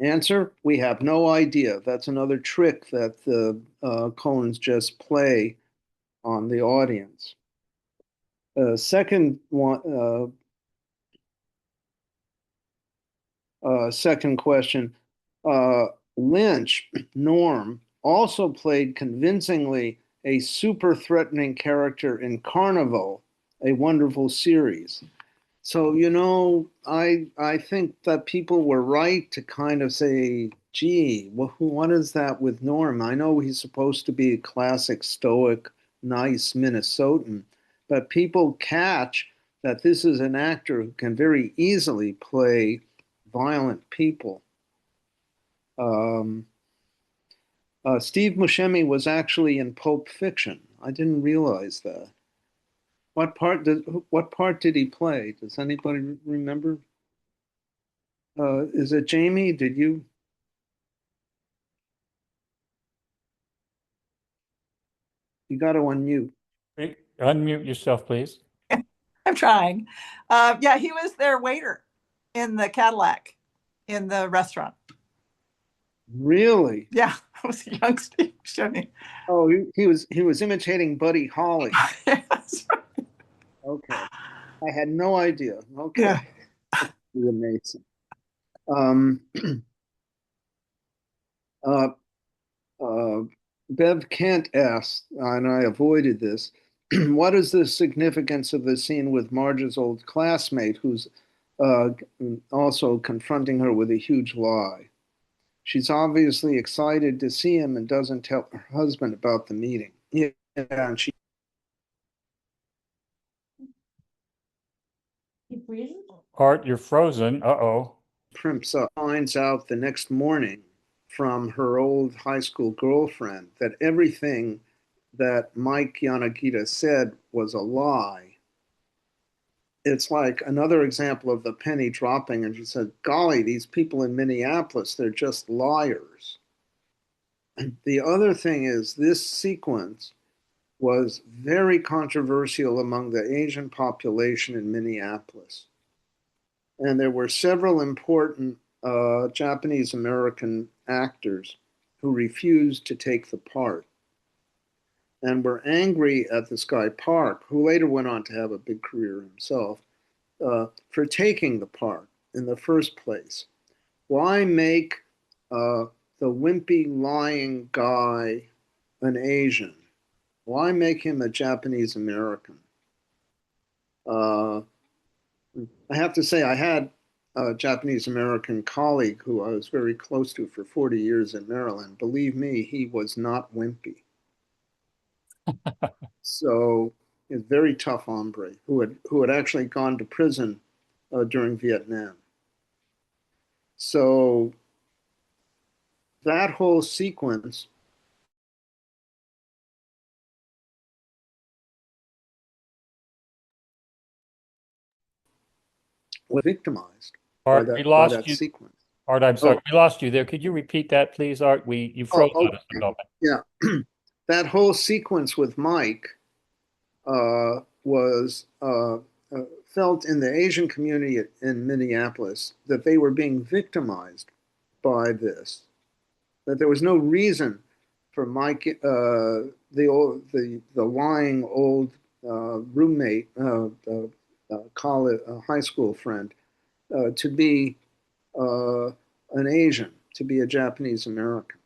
Answer, we have no idea. That's another trick that the Coens just play on the audience. Second question, Lynch, Norm, also played convincingly a super threatening character in Carnival, a wonderful series. So, I think that people were right to kind of say, gee, what is that with Norm? I know he's supposed to be a classic stoic, nice Minnesotan, but people catch that this is an actor who can very easily play violent people. Steve Buscemi was actually in Pulp Fiction. I didn't realize that. What part did he play? Does anybody remember? Is it Jamie? Did you? You got to unmute. Unmute yourself, please. I'm trying. Yeah, he was their waiter in the Cadillac in the restaurant. Really? Yeah, it was a young Steve Buscemi. Oh, he was imitating Buddy Holly. That's right. Okay, I had no idea. Okay, Yeah. amazing. Bev Kent asked, and I avoided this, what is the significance of the scene with Marge's old classmate who's also confronting her with a huge lie? She's obviously excited to see him and doesn't tell her husband about the meeting. Yeah, and she Art, you're frozen. Uh-oh. primps up, finds out the next morning from her old high school girlfriend that everything that Mike Yanagita said was a lie. It's like another example of the penny dropping, and she said, golly, these people in Minneapolis, they're just liars. The other thing is this sequence was very controversial among the Asian population in Minneapolis. And there were several important Japanese American actors who refused to take the part and were angry at this guy Park, who later went on to have a big career himself, for taking the part in the first place. Why make the wimpy, lying guy an Asian? Why make him a Japanese American? I have to say, I had a Japanese American colleague who I was very close to for 40 years in Maryland. Believe me, he was not wimpy. So a very tough hombre who had actually gone to prison during Vietnam. So that whole sequence was victimized by Art, we that lost you. sequence. Art, I'm sorry, Oh, we lost you there. Could you repeat that, please, Art? You froze on us a okay. moment. Yeah. That whole sequence with Mike was felt in the Asian community in Minneapolis that they were being victimized by this. That there was no reason for Mike, the lying old roommate, college, high school friend, to be an Asian, to be a Japanese American.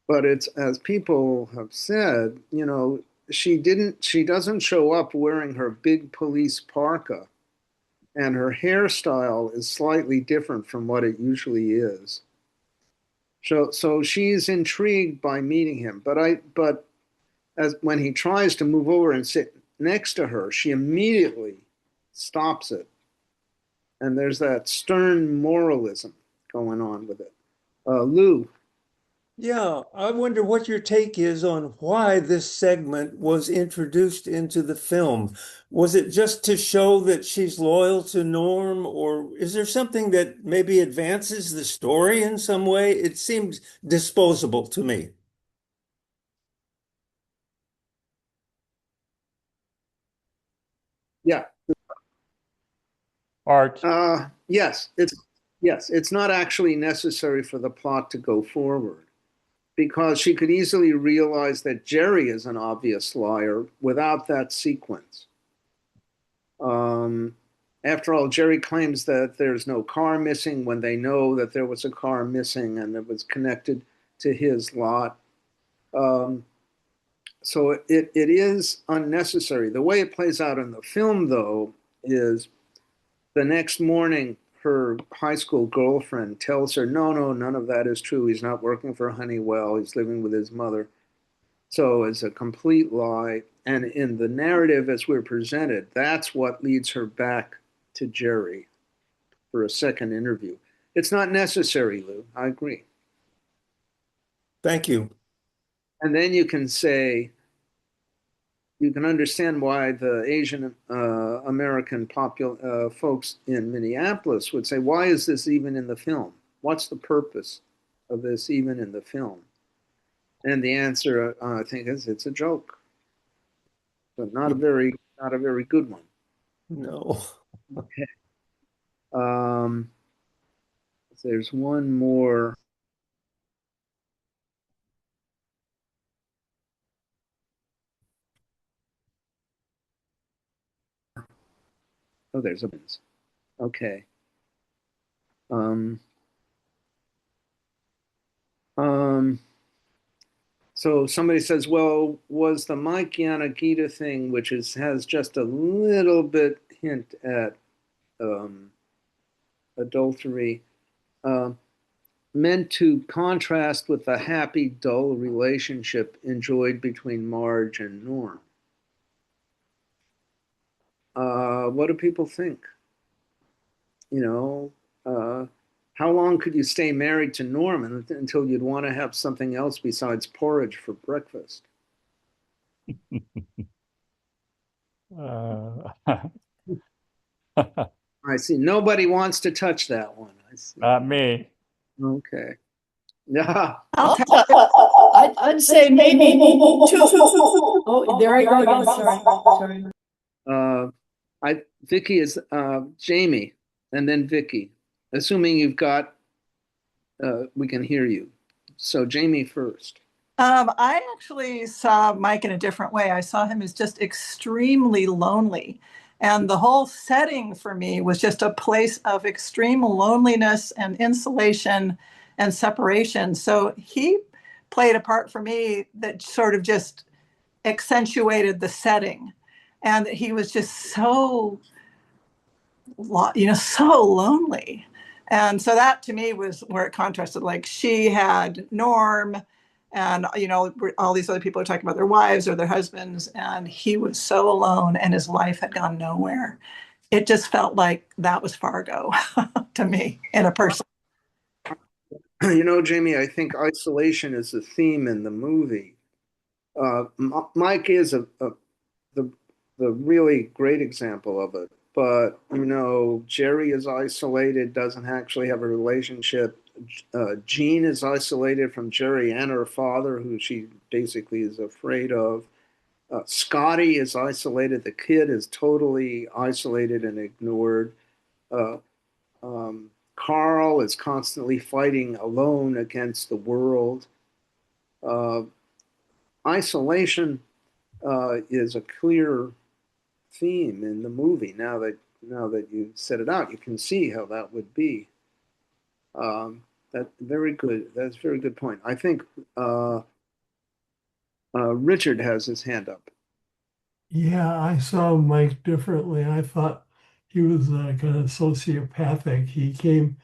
But it's, as people have said, she doesn't show up wearing her big police parka, and her hairstyle is slightly different from what it usually is. So she's intrigued by meeting him, but as when he tries to move over and sit next to her, she immediately stops it, and there's that stern moralism going on with it. Lou. Yeah, I wonder what your take is on why this segment was introduced into the film. Was it just to show that she's loyal to Norm, or is there something that maybe advances the story in some way? It seems disposable to me. Yeah. Art, Yes, it's not actually necessary for the plot to go forward because she could easily realize that Jerry is an obvious liar without that sequence. Um, After all, Jerry claims that there's no car missing when they know that there was a car missing and it was connected to his lot. Um, so it is unnecessary. The way it plays out in the film, though, is the next morning, her high school girlfriend tells her, no, no, none of that is true. He's not working for Honeywell. He's living with his mother. So it's a complete lie. And in the narrative as we're presented, that's what leads her back to Jerry for a second interview. It's not necessary, Lou. I agree. Thank you. And then you can say, you can understand why the Asian American folks in Minneapolis would say, why is this even in the film? What's the purpose of this even in the film? And the answer, I think, is it's a joke, but not a very good one. No. Okay. Um, there's one more. Oh, there's a. Okay. Um, um, so somebody says, well, was the Mike Yanagita thing, which has just a little bit hint at adultery, uh, meant to contrast with the happy, dull relationship enjoyed between Marge and Norm? What do people think? You know, how long could you stay married to Norm until you'd want to have something else besides porridge for breakfast? uh, I see. Nobody wants to touch that one. I see. not me. Okay. Yeah. I'll tell I'd say maybe two. Oh, there I go again. Sorry. Vicky is Jamie, and then Vicky. Assuming you've got, we can hear you. So Jamie first. I actually saw Mike in a different way. I saw him as just extremely lonely. And the whole setting for me was just a place of extreme loneliness and insulation and separation. So he played a part for me that sort of just accentuated the setting. And he was just so, so lonely. And so that to me was where it contrasted. Like she had Norm, And, all these other people are talking about their wives or their husbands, and he was so alone and his life had gone nowhere. It just felt like that was Fargo to me in a person. Jamie, I think isolation is a theme in the movie. Mike is the the really great example of it. But Jerry is isolated, doesn't actually have a relationship. Jean is isolated from Jerry and her father, who she basically is afraid of. Scotty is isolated. The kid is totally isolated and ignored. Uh, Carl is constantly fighting alone against the world. Uh, Isolation is a clear theme in the movie. Now that you set it out, you can see how that would be. That very good. That's a very good point. I think Richard has his hand up. Yeah, I saw Mike differently. I thought he was kind of sociopathic. He came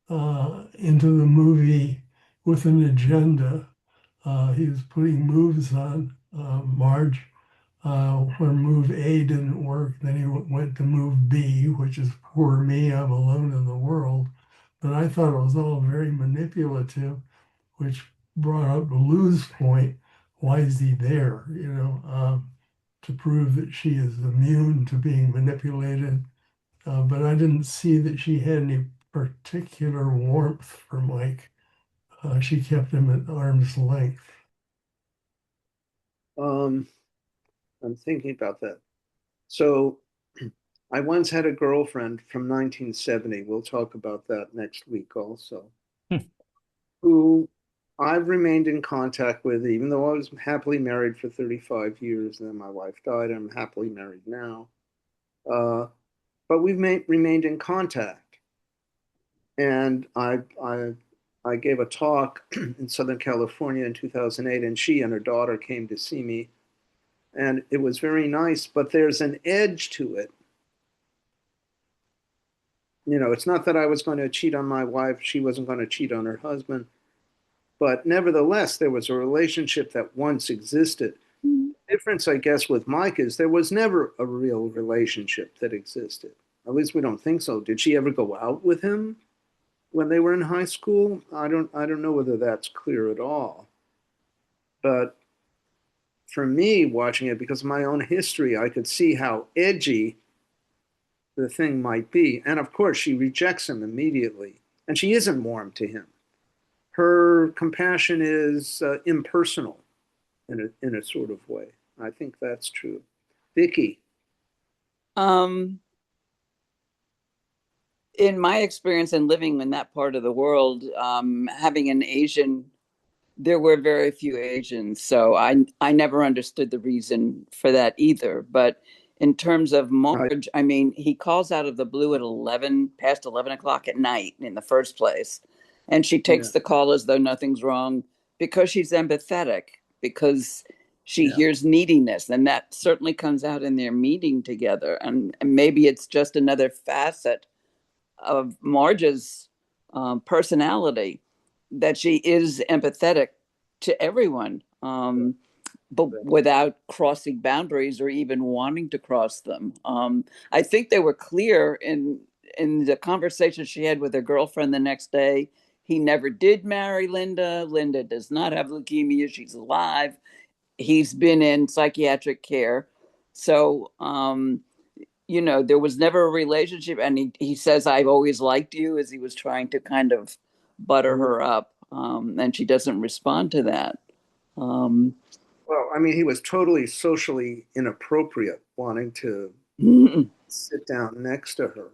into the movie with an agenda. He was putting moves on Marge. When move A didn't work, then he went to move B, which is poor me, I'm alone in the world. But I thought it was all very manipulative, which brought up Lou's point. Why is he there? To prove that she is immune to being manipulated. But I didn't see that she had any particular warmth for Mike. She kept him at arm's length. I'm thinking about that. So I once had a girlfriend from 1970. We'll talk about that next week also, who I've remained in contact with, even though I was happily married for 35 years. And then my wife died. I'm happily married now. But we've remained in contact. And I gave a talk in Southern California in 2008, and she and her daughter came to see me. And it was very nice, but there's an edge to it. It's not that I was going to cheat on my wife. She wasn't going to cheat on her husband. But nevertheless, there was a relationship that once existed. The difference, I guess, with Mike is there was never a real relationship that existed. At least we don't think so. Did she ever go out with him when they were in high school? I don't know whether that's clear at all. But for me, watching it, because of my own history, I could see how edgy the thing might be. And of course, she rejects him immediately. And she isn't warm to him. Her compassion is impersonal in a sort of way. I think that's true. Vicky. In my experience in living in that part of the world, having an Asian, there were very few Asians, so I never understood the reason for that either. But in terms of Marge, I mean, he calls out of the blue at past 11 o'clock at night in the first place. And she takes the call as though nothing's wrong because she's empathetic, because she hears neediness. And that certainly comes out in their meeting together. And maybe it's just another facet of Marge's personality, that she is empathetic to everyone, but without crossing boundaries or even wanting to cross them. I think they were clear in the conversation she had with her girlfriend the next day. He never did marry Linda. Linda does not have leukemia. She's alive. He's been in psychiatric care. So, there was never a relationship. And he says, I've always liked you, as he was trying to kind of butter her up. And she doesn't respond to that. Well, I mean, he was totally socially inappropriate, wanting to sit down next to her.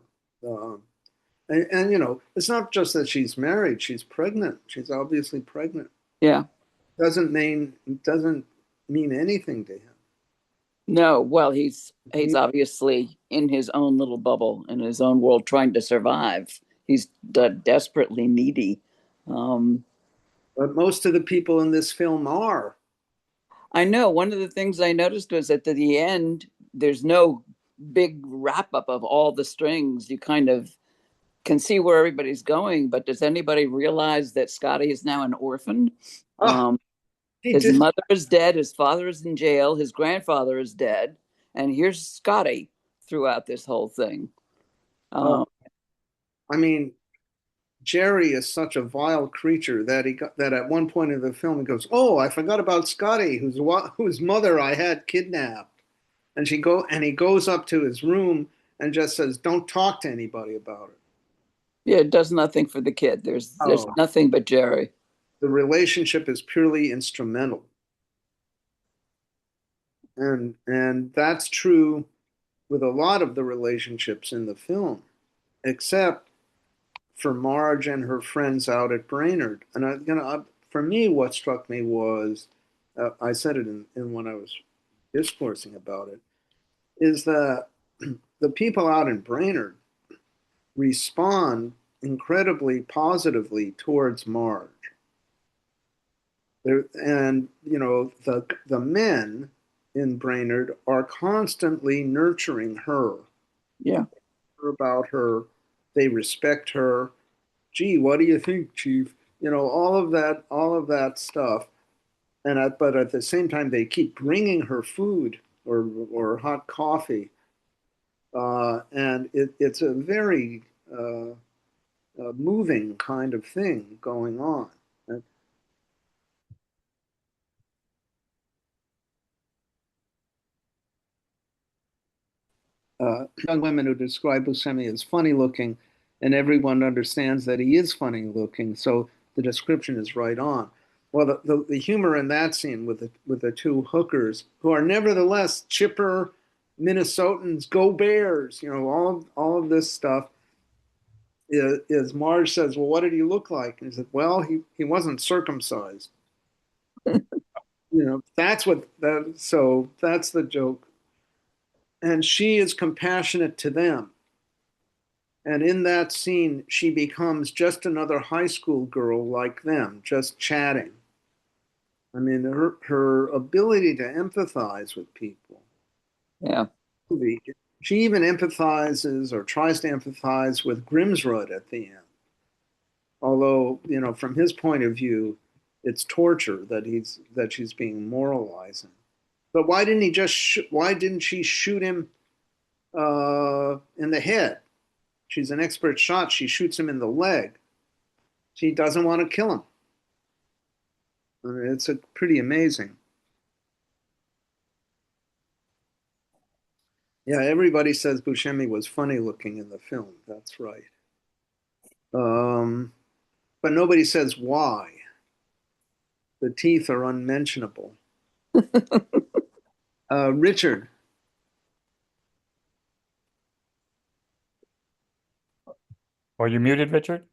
And it's not just that she's married; she's pregnant. She's obviously pregnant. Yeah, doesn't mean anything to him. No, well, he's obviously in his own little bubble, in his own world, trying to survive. He's desperately needy. But most of the people in this film are. I know. One of the things I noticed was that at the end, there's no big wrap up of all the strings. You kind of can see where everybody's going, but does anybody realize that Scotty is now an orphan? He His did. mother is dead, his father is in jail, his grandfather is dead, and here's Scotty throughout this whole thing. Oh, I mean, Jerry is such a vile creature that that at one point in the film he goes, "Oh, I forgot about Scotty, whose mother I had kidnapped." And he goes up to his room and just says, "Don't talk to anybody about it." Yeah, it does nothing for the kid. There's Oh, nothing but Jerry. the relationship is purely instrumental. And that's true with a lot of the relationships in the film, except for Marge and her friends out at Brainerd. And for me, what struck me was, I said it in when I was discoursing about it, is that the people out in Brainerd respond incredibly positively towards Marge. And the men in Brainerd are constantly nurturing her. Yeah. About her, they respect her. Gee, what do you think, Chief? All of that stuff. But at the same time, they keep bringing her food hot coffee, and it's a very moving kind of thing going on. Young women who describe Buscemi as funny looking, and everyone understands that he is funny looking, so the description is right on. Well, the humor in that scene with the two hookers, who are nevertheless chipper Minnesotans, go Bears, all of this stuff, is Marge says, "Well, what did he look like?" And he said, "Well, he wasn't circumcised." That's that's the joke. And she is compassionate to them. And in that scene, she becomes just another high school girl like them, just chatting. I mean, her ability to empathize with people. Yeah. She even empathizes or tries to empathize with Grimsrud at the end. Although, from his point of view, it's torture that she's being moralizing. But why didn't she shoot him in the head? She's an expert shot. She shoots him in the leg. She doesn't want to kill him. I mean, it's pretty amazing. Yeah, everybody says Buscemi was funny looking in the film. That's right. But nobody says why. The teeth are unmentionable. Richard. Are you muted, Richard?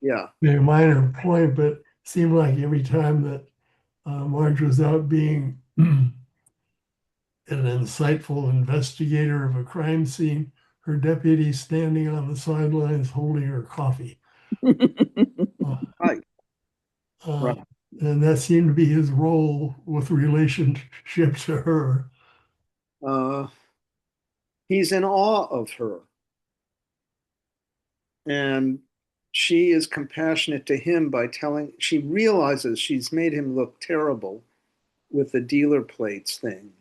Yeah. A minor point, but seemed like every time that Marge was out being an insightful investigator of a crime scene, her deputy standing on the sidelines holding her coffee. Right. Right. And that seemed to be his role with relationship to her. He's in awe of her. And she is compassionate to him she realizes she's made him look terrible with the dealer plates thing.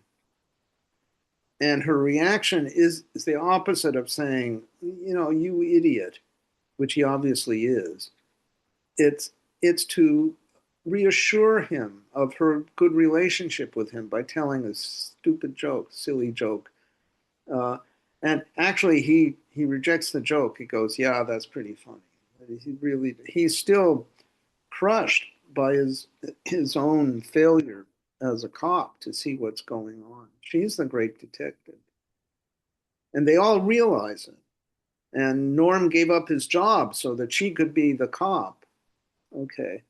And her reaction is the opposite of saying, you idiot, which he obviously is. It's to reassure him of her good relationship with him by telling a stupid joke, silly joke. And actually, he rejects the joke. He goes, "Yeah, that's pretty funny." He's still crushed by his own failure as a cop to see what's going on. She's the great detective, and they all realize it. And Norm gave up his job so that she could be the cop. Okay.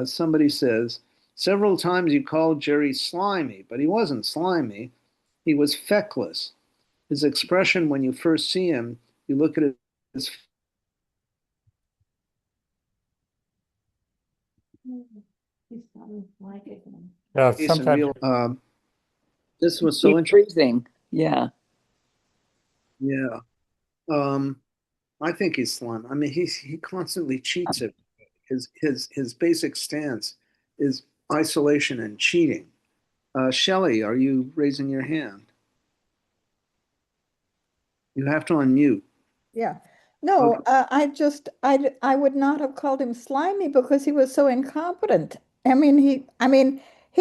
Somebody says, several times you called Jerry slimy, but he wasn't slimy. He was feckless. His expression when you first see him, you look at his Yeah, face and sometimes. this was so Deep interesting. breathing. Yeah. Yeah. I think he's slimy. I mean, he constantly cheats it. His basic stance is isolation and cheating. Shelley, are you raising your hand? You have to unmute. Yeah. No, Okay. I would not have called him slimy because he was so incompetent. He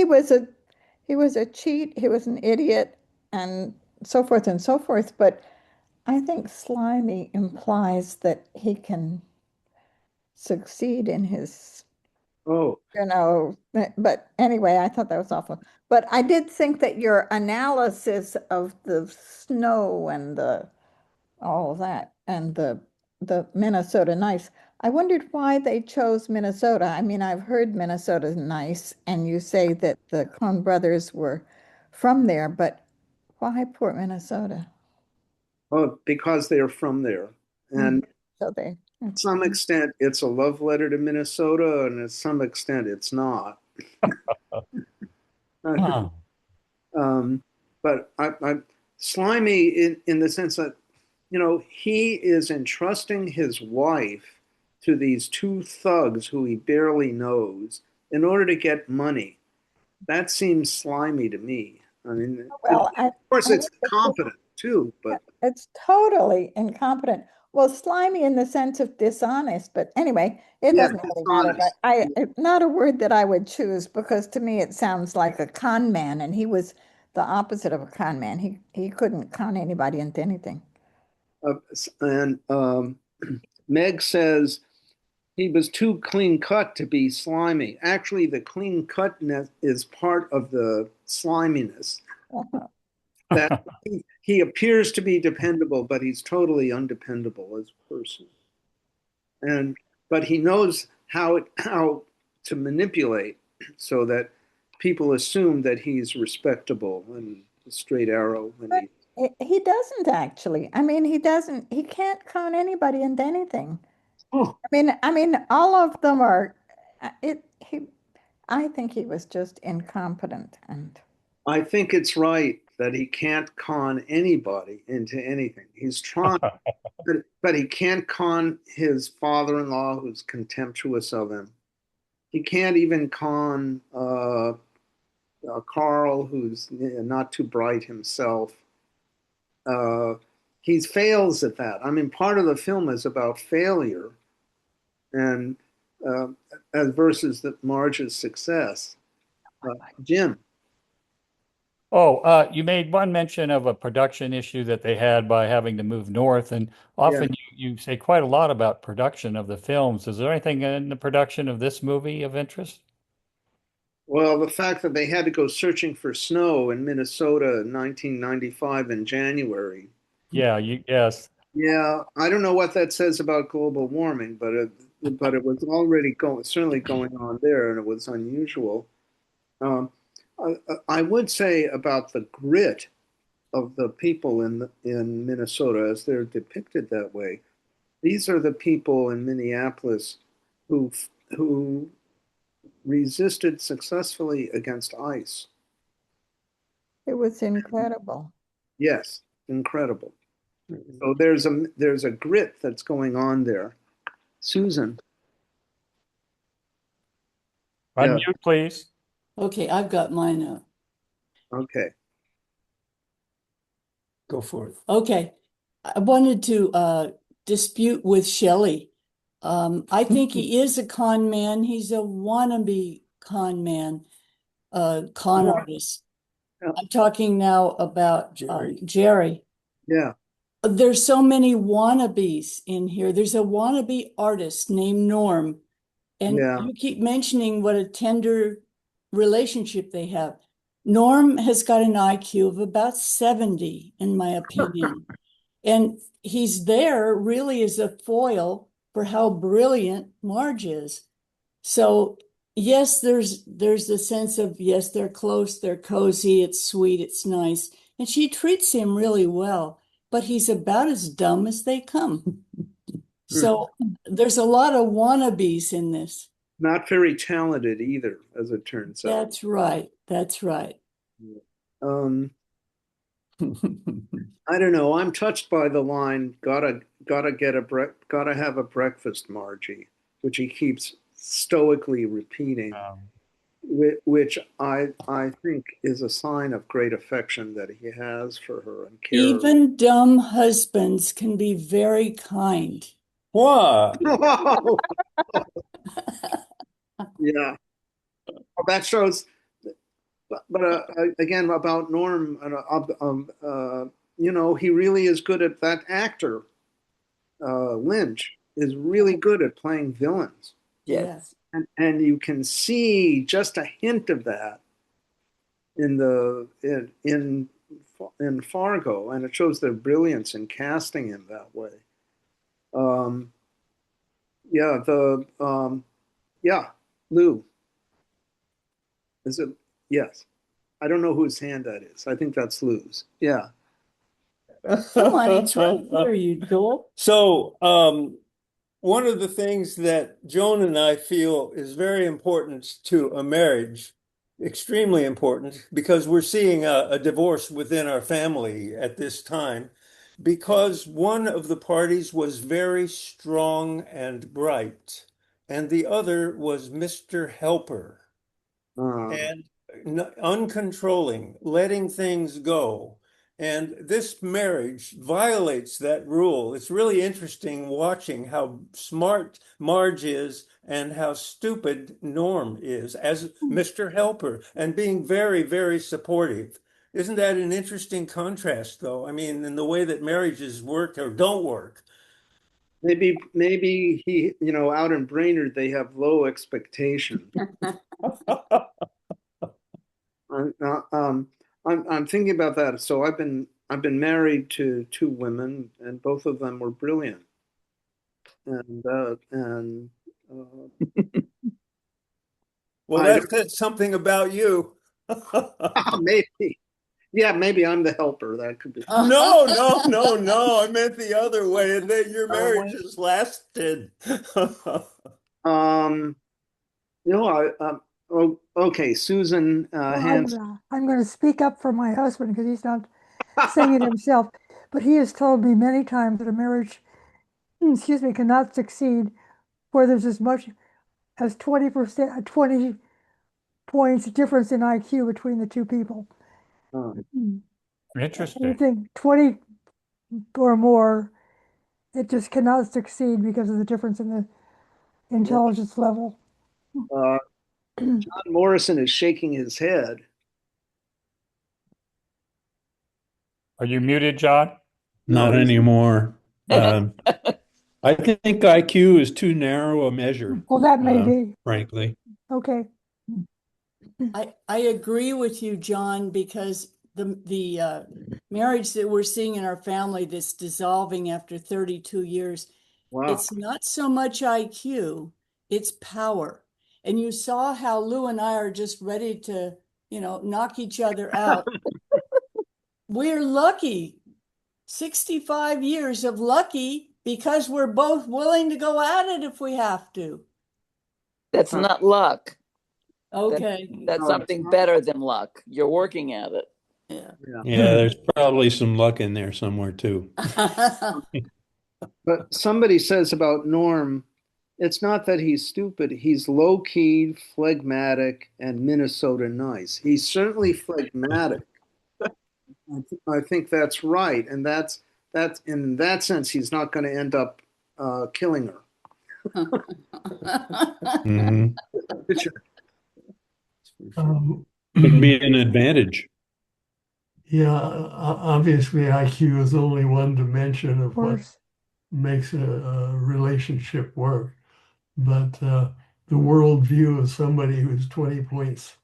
was a cheat, he was an idiot, and so forth and so forth. But I think slimy implies that he can succeed in his, Oh, but anyway, I thought that was awful. But I did think that your analysis of the snow and all of that and the Minnesota nice. I wondered why they chose Minnesota. I mean, I've heard Minnesota's nice, and you say that the Coen brothers were from there, but why Port Minnesota? oh, because they're from there. And So they, to some extent, it's a love letter to Minnesota, and to some extent, it's not. But slimy in the sense that, he is entrusting his wife to these two thugs who he barely knows in order to get money. That seems slimy to me. I mean, well, of course, it's competent too, but it's totally incompetent. Well, slimy in the sense of dishonest, but anyway, it yeah, doesn't really matter. But not a word that I would choose because to me it sounds like a con man, and he was the opposite of a con man. He couldn't con anybody into anything. and Meg says he was too clean cut to be slimy. Actually, the clean cutness is part of the sliminess. That he appears to be dependable, but he's totally undependable as a person. But he knows how to manipulate so that people assume that he's respectable and a straight arrow when He doesn't actually. I mean, he can't con anybody into anything. Oh. I mean, all of them are, I think he was just incompetent and. I think it's right that he can't con anybody into anything. He's trying, but he can't con his father-in-law who's contemptuous of him. He can't even con Carl, who's not too bright himself. He fails at that. I mean, part of the film is about failure, and as versus Marge's success. Jim. Oh, you made one mention of a production issue that they had by having to move north, and often you say quite a lot about production of the films. Is there anything in the production of this movie of interest? Well, the fact that they had to go searching for snow in Minnesota in 1995 in January. Yeah, yes. Yeah, I don't know what that says about global warming, but it was already certainly going on there, and it was unusual. I would say about the grit of the people in Minnesota as they're depicted that way. These are the people in Minneapolis who resisted successfully against ice. It was incredible. Yes, incredible. So there's a grit that's going on there. Susan. Unmute, please. Okay, I've got mine up. Okay. Go for it. Okay. I wanted to dispute with Shelley. I think he is a con man. He's a wannabe con man, con artist. I'm talking now about Jerry. Yeah. There's so many wannabes in here. There's a wannabe artist named Norm. And you keep mentioning what a tender relationship they have. Norm has got an IQ of about 70, in my opinion. And he's there really as a foil for how brilliant Marge is. So yes, there's the sense of, yes, they're close, they're cozy, it's sweet, it's nice. And she treats him really well, but he's about as dumb as they come. So there's a lot of wannabes in this. Not very talented either, as it turns out. That's right. That's right. I don't know. I'm touched by the line, gotta have a breakfast, Margie, which he keeps stoically repeating. which I think is a sign of great affection that he has for her and care. Even dumb husbands can be very kind. Why? Yeah, well, that shows. But again, about Norm, he really is good at that actor. Lynch is really good at playing villains. Yes. And you can see just a hint of that in Fargo, and it shows their brilliance in casting him that way. Lou, is it? Yes, I don't know whose hand that is. I think that's Lou's. Yeah. Come on, it's right there, you doll. So, one of the things that Joan and I feel is very important to a marriage, extremely important, because we're seeing a divorce within our family at this time, because one of the parties was very strong and bright, and the other was Mr. Helper, and uncontrolling, letting things go. And this marriage violates that rule. It's really interesting watching how smart Marge is and how stupid Norm is as Mr. Helper, and being very, very supportive. Isn't that an interesting contrast, though? I mean, in the way that marriages work or don't work. Maybe he, out in Brainerd, they have low expectations. I'm thinking about that. So I've been married to two women, and both of them were brilliant. And well, that says something about you. Maybe, yeah, maybe I'm the helper. That could be. No. I meant the other way, and that your marriage has lasted. Okay, Susan Hanson. I'm going to speak up for my husband because he's not saying it himself, but he has told me many times that a marriage, cannot succeed where there's as much as 20%, 20 points difference in IQ between the two people. Interesting. Anything 20 or more, it just cannot succeed because of the difference in the intelligence level. John Morrison is shaking his head. Are you muted, John? Not anymore. I think IQ is too narrow a measure. Well, that may be. Frankly. Okay. I agree with you, John, because the marriage that we're seeing in our family that's dissolving after 32 years, Wow. It's not so much IQ, it's power. And you saw how Lou and I are just ready to, knock each other out. We're lucky. 65 years of lucky because we're both willing to go at it if we have to. That's not luck. Okay. That's something better than luck. You're working at it. Yeah, there's probably some luck in there somewhere too. But somebody says about Norm, it's not that he's stupid. He's low-key, phlegmatic, and Minnesota nice. He's certainly phlegmatic. I think that's right, and that's in that sense, he's not going to end up killing her. Mhm. Could be an advantage. Yeah, obviously IQ is only one dimension of what makes a relationship work. But the worldview of somebody who's 20 points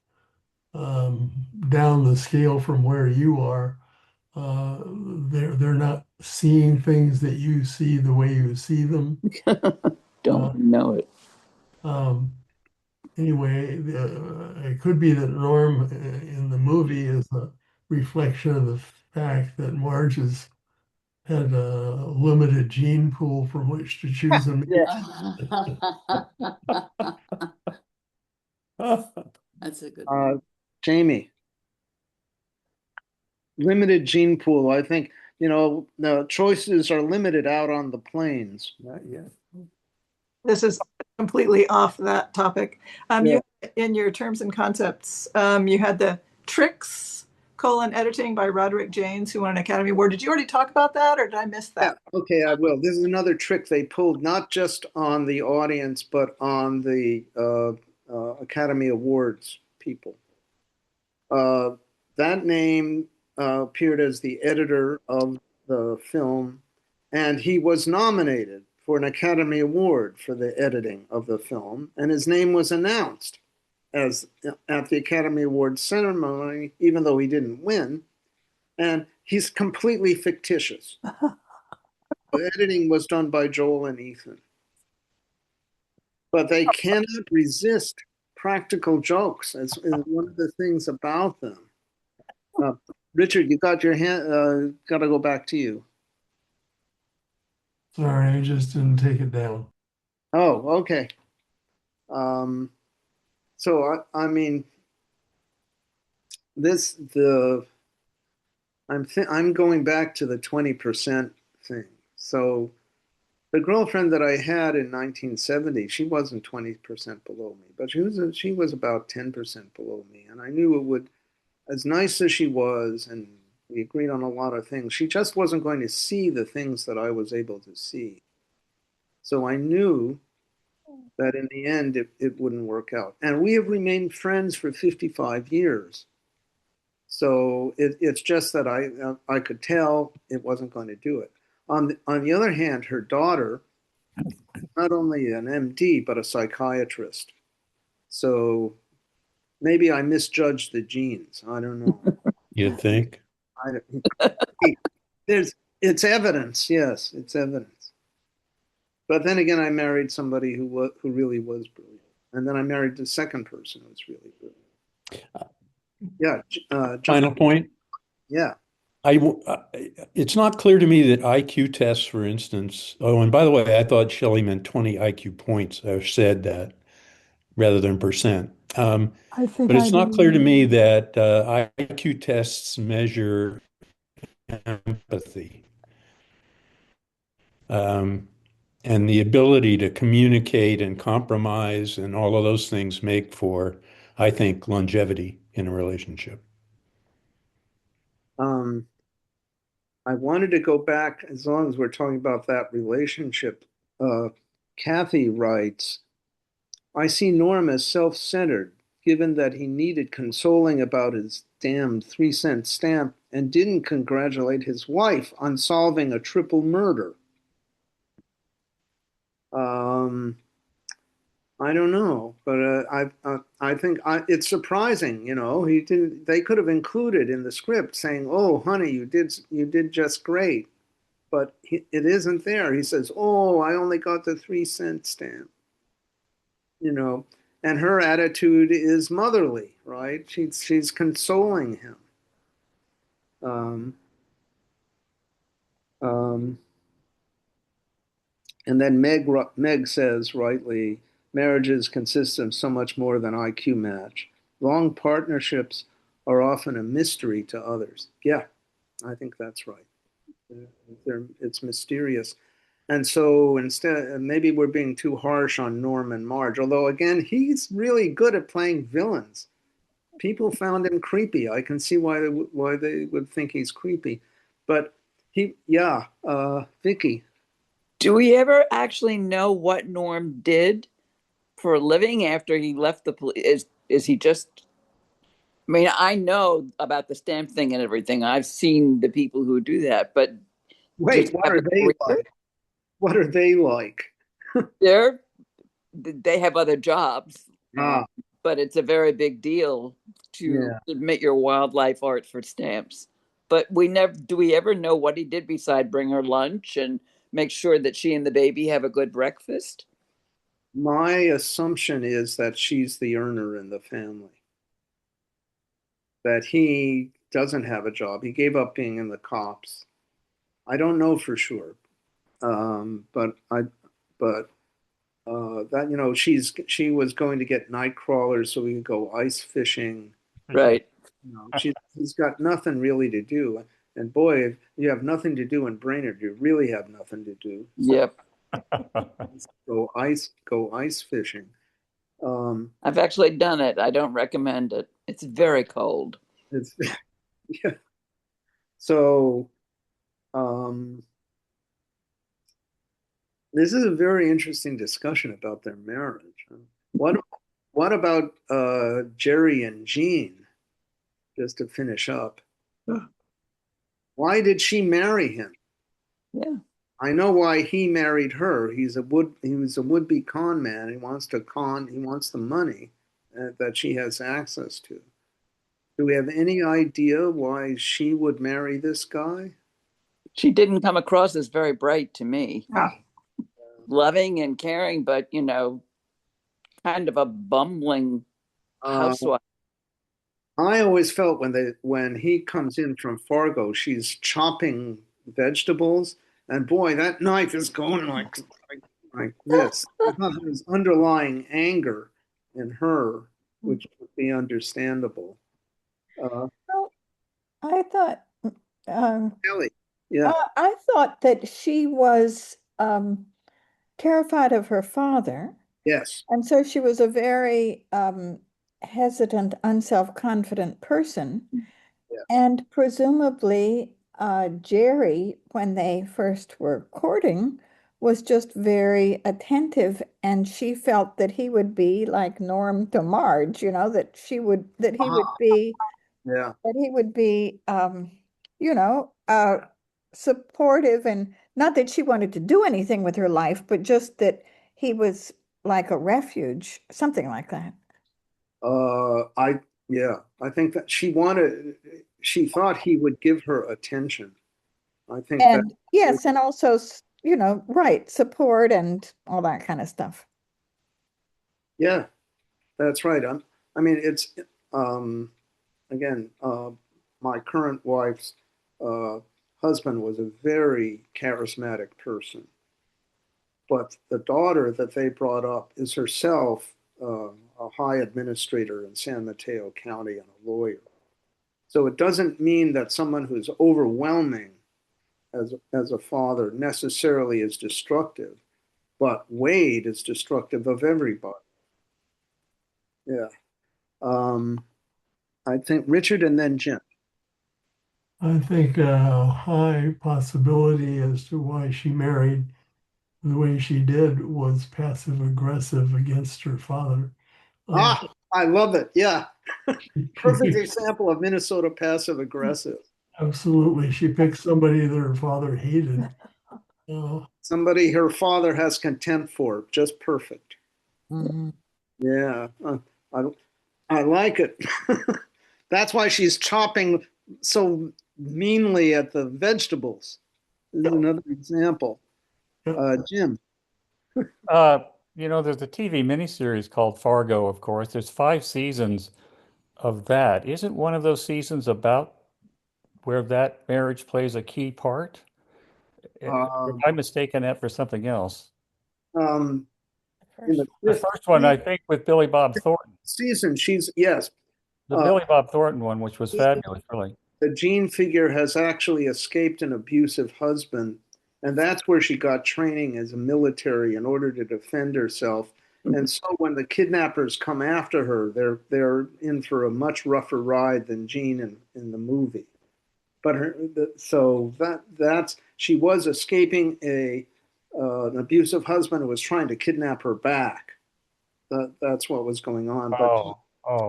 down the scale from where you are, they're not seeing things that you see the way you see them. Don't know it. Anyway, it could be that Norm in the movie is a reflection of the fact that Marge has had a limited gene pool from which to choose a mate. That's a good one. Jamie, limited gene pool. I think, the choices are limited out on the plains. Not yet. This is completely off that topic. Yeah. You in your terms and concepts, you had the tricks, editing by Roderick Janes, who won an Academy Award. Did you already talk about that, or did I miss that? Yeah, okay, I will. This is another trick they pulled, not just on the audience, but on the Academy Awards people. That name appeared as the editor of the film, and he was nominated for an Academy Award for the editing of the film, and his name was announced as at the Academy Awards ceremony, even though he didn't win. And he's completely fictitious. The editing was done by Joel and Ethan. But they cannot resist practical jokes. It's one of the things about them. Richard, you got your hand, got to go back to you. Sorry, I just didn't take it down. Oh, okay. So I mean, I'm going back to the 20% thing. So the girlfriend that I had in 1970, she wasn't 20% below me, but she was about 10% below me, and I knew it would, as nice as she was, and we agreed on a lot of things, she just wasn't going to see the things that I was able to see. So I knew that in the end it wouldn't work out. And we have remained friends for 55 years. So it's just that I could tell it wasn't going to do it. On the other hand, her daughter, not only an MD, but a psychiatrist. So maybe I misjudged the genes. I don't know. You think? It's evidence. Yes, it's evidence. But then again, I married somebody who really was brilliant, and then I married the second person who was really brilliant. Yeah. Final point. Yeah. It's not clear to me that IQ tests, for instance. Oh, and by the way, I thought Shelley meant 20 IQ points. I said that rather than percent. I think But it's I not clear to me that IQ tests measure empathy. And the ability to communicate and compromise and all of those things make for, I think, longevity in a relationship. I wanted to go back, as long as we're talking about that relationship. Kathy writes, I see Norm as self-centered, given that he needed consoling about his damned 3-cent stamp and didn't congratulate his wife on solving a triple murder. I don't know, but I think it's surprising. You know, he didn't. They could have included in the script saying, "Oh, honey, you did just great," but it isn't there. He says, "Oh, I only got the 3-cent stamp." You know, and her attitude is motherly, right? She's consoling him. And then Meg says rightly, marriages consist of so much more than IQ match. Long partnerships are often a mystery to others. Yeah, I think that's right. It's mysterious. And so instead, maybe we're being too harsh on Norm and Marge, although again, he's really good at playing villains. People found him creepy. I can see why they would think he's creepy. But Vicky. Do we ever actually know what Norm did for a living after he left the police? Is he just? I mean, I know about the stamp thing and everything. I've seen the people who do that, but wait, what are they like? What are they like? They have other jobs, but it's a very big deal to submit your wildlife art for stamps. But do we ever know what he did beside bring her lunch and make sure that she and the baby have a good breakfast? My assumption is that she's the earner in the family. That he doesn't have a job. He gave up being in the cops. I don't know for sure. But that she was going to get night crawlers so we could go ice fishing. Right. She's got nothing really to do. And boy, if you have nothing to do in Brainerd, you really have nothing to do. Yep. Go ice fishing. I've actually done it. I don't recommend it. It's very cold. It's yeah. So um, this is a very interesting discussion about their marriage. What what about Jerry and Jean? Just to finish up, why did she marry him? Yeah. I know why he married her. He was a would-be con man. He wants the money that she has access to. Do we have any idea why she would marry this guy? She didn't come across as very bright to me. Yeah. Loving and caring, but kind of a bumbling housewife. I always felt when he comes in from Fargo, she's chopping vegetables, and boy, that knife is going like this. I thought there was underlying anger in her, which would be understandable. Well, I thought, Kelly, yeah, I thought that she was terrified of her father, yes, and so she was a very hesitant, unself-confident person. yeah. And presumably, Jerry, when they first were courting, was just very attentive, and she felt that he would be like Norm to Marge, that he would be Yeah. that he would be you know, supportive, and not that she wanted to do anything with her life, but just that he was like a refuge, something like that. I think that she thought he would give her attention. I think And that, yes, and also, right, support and all that kind of stuff. yeah, that's right. I mean, it's, again, my current wife's uh, husband was a very charismatic person, but the daughter that they brought up is herself a high administrator in San Mateo County and a lawyer. So it doesn't mean that someone who's overwhelming as a father necessarily is destructive, but Wade is destructive of everybody. Yeah. I think Richard and then Jim. I think a high possibility as to why she married the way she did was passive aggressive against her father. I love it. Yeah. She Perfect picked- example of Minnesota passive aggressive. Absolutely. She picked somebody that her father hated. Somebody her father has contempt for. Just perfect. Mhm. Yeah. I, I like it. That's why she's chopping so meanly at the vegetables. This is another example. Jim. There's a TV miniseries called Fargo, of course. There's 5 seasons of that. Isn't one of those seasons about where that marriage plays a key part? Am I mistaken that for something else? Um, in the The fifth first one, I think, with Billy Bob Thornton. season, she's, yes, The Billy Bob Thornton one, which was fabulous, really. the Jean figure has actually escaped an abusive husband, and that's where she got training as a military in order to defend herself. And so when the kidnappers come after her, they're in for a much rougher ride than Jean in the movie. But that's she was escaping an abusive husband who was trying to kidnap her back. That's what was going on.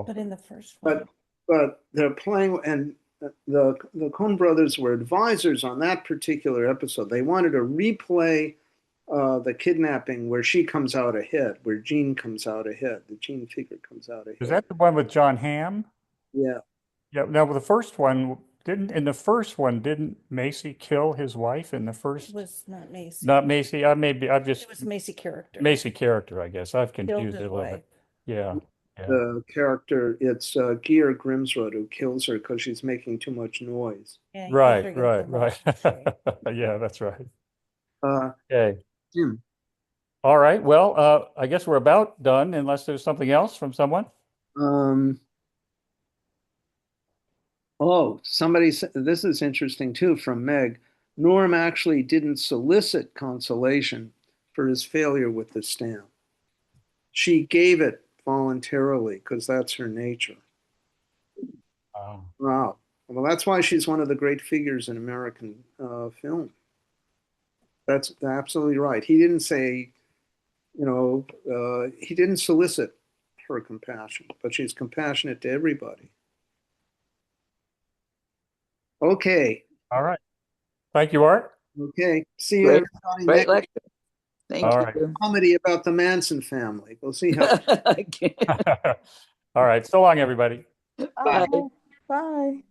But in the first one. But they're playing, and the Coen brothers were advisors on that particular episode. They wanted to replay the kidnapping where she comes out ahead, where Jean comes out ahead. The Jean figure comes out ahead. Is that the one with John Hamm? Yeah. Yeah. Now, didn't Macy kill his wife in the first? It was not Macy. Not Macy. It was Macy character. Macy character, I guess. I've Killed confused his it a little wife. bit. Yeah. Yeah. The character, it's Gear Grimsrud who kills her because she's making too much noise. Yeah, Right. Yeah, that's right. Okay. Jim. All right. Well, I guess we're about done unless there's something else from someone. Somebody said, this is interesting too from Meg. Norm actually didn't solicit consolation for his failure with the stamp. She gave it voluntarily because that's her nature. Wow. Wow. Well, that's why she's one of the great figures in American film. That's absolutely right. He didn't say, he didn't solicit her compassion, but she's compassionate to everybody. Okay. All right. Thank you, Art. Okay. See you Great, everybody great next lecture. Thank All right. you. comedy about the Manson family. We'll see how. All right. So long, everybody. Bye. Bye.